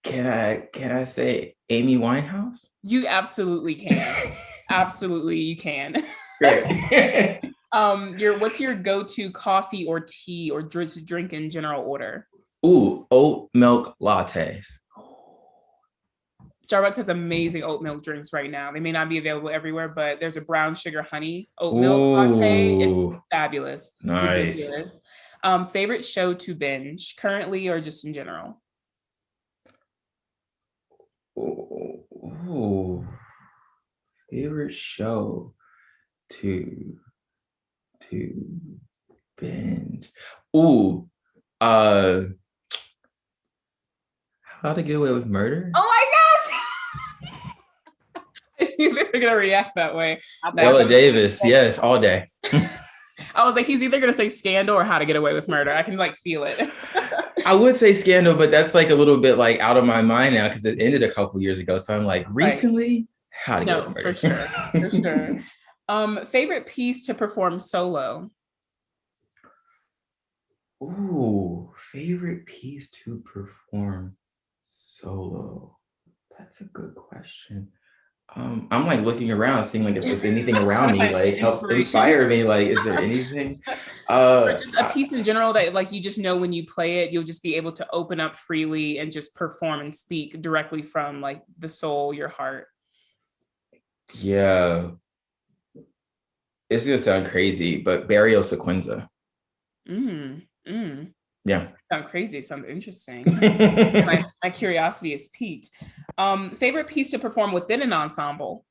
Can I say Amy Winehouse? You absolutely can. Absolutely, you can. Great. What's your go-to coffee or tea or drink in general order? Ooh, oat milk lattes. Starbucks has amazing oat milk drinks right now. They may not be available everywhere, but there's a brown sugar honey oat milk latte. It's fabulous. Nice. Favorite show to binge currently or just in general? Ooh. Favorite show to binge. Ooh. How to Get Away with Murder? Oh my gosh! I knew they were gonna react that way. Viola Davis, yes, all day. I was like, he's either gonna say Scandal or How to Get Away with Murder. I can like feel it. I would say Scandal, but that's like a little bit like out of my mind now because it ended a couple years ago. So I'm like, recently, How to Get Away with Murder. For sure. Favorite piece to perform solo? Ooh, favorite piece to perform solo. That's a good question. I'm like looking around, seeing like if there's anything around me like helps inspire me. Like, is there anything? Or just a piece in general that like you just know when you play it, you'll just be able to open up freely and just perform and speak directly from like the soul, your heart. Yeah. It's gonna sound crazy, but Barrio Sequenza. Yeah. Sound crazy, sound interesting. my curiosity is piqued. Favorite piece to perform within an ensemble?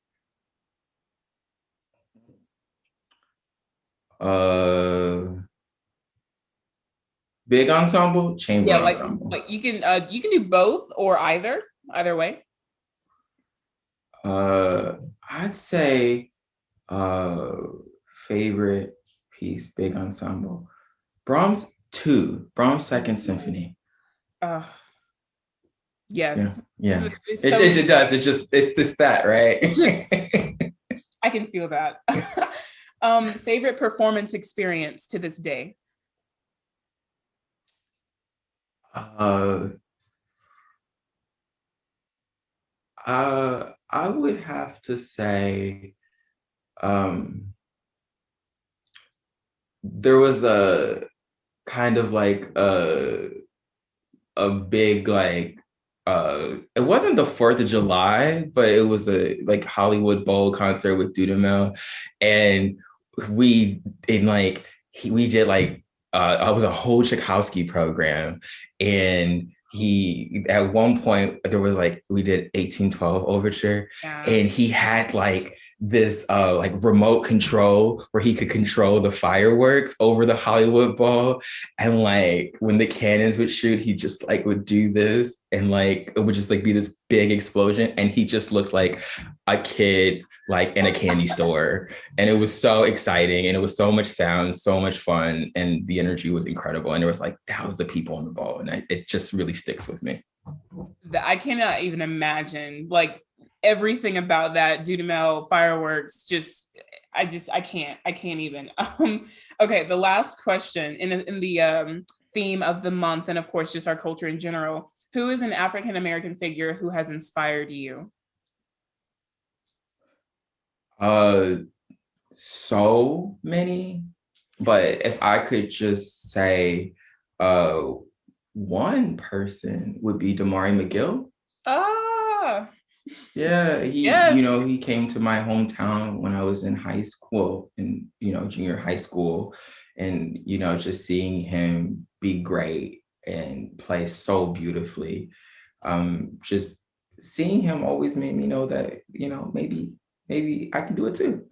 Big ensemble, chamber ensemble. Like you can do both or either way. I'd say favorite piece, big ensemble. Brahms Second Symphony. Yes. Yeah. It does. It's just that, right? I can feel that. Favorite performance experience to this day? I would have to say there was a kind of like a big like it wasn't the 4th of July, but it was a like Hollywood Bowl concert with Dudamel, and we did like it was a whole Tchaikovsky program, and he at one point there was like we did 1812 overture, and he had like this like remote control where he could control the fireworks over the Hollywood Bowl, and like when the cannons would shoot, he just like would do this, and like it would just like be this big explosion, and he just looked like a kid like in a candy store, and it was so exciting, and it was so much sound, so much fun, and the energy was incredible, and there was like thousands of people on the ball, and it just really sticks with me. I cannot even imagine like everything about that Dudamel fireworks. I can't even. Okay, the last question in the theme of the month, and of course just our culture in general. Who is an African American figure who has inspired you? So many, but if I could just say one person would be Damari McGill. Yeah, Yes. he came to my hometown when I was in high school, in junior high school, and just seeing him be great and play so beautifully. Just seeing him always made me know that maybe I can do it too.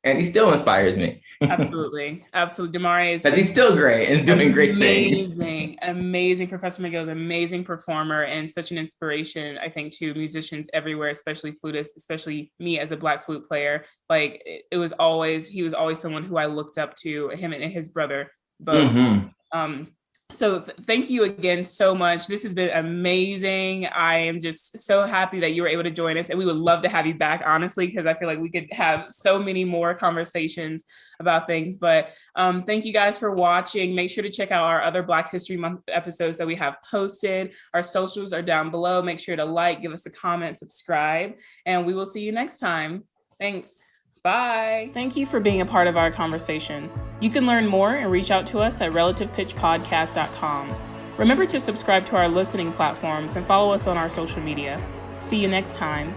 And he still inspires me. Absolutely. Damari is because he's still great and doing great things. Amazing. Professor McGill is an amazing performer and such an inspiration, I think, to musicians everywhere, especially flutists, especially me as a Black flute player. Like he was always someone who I looked up to, him and his brother both. Mm-hmm. So thank you again so much. This has been amazing. I am just so happy that you were able to join us, and we would love to have you back, honestly, because I feel like we could have so many more conversations about things. But thank you guys for watching. Make sure to check out our other Black History Month episodes that we have posted. Our socials are down below. Make sure to like, give us a comment, subscribe, and we will see you next time. Thanks. Bye. Thank you for being a part of our conversation. You can learn more and reach out to us at relativepitchpodcast.com. Remember to subscribe to our listening platforms and follow us on our social media. See you next time.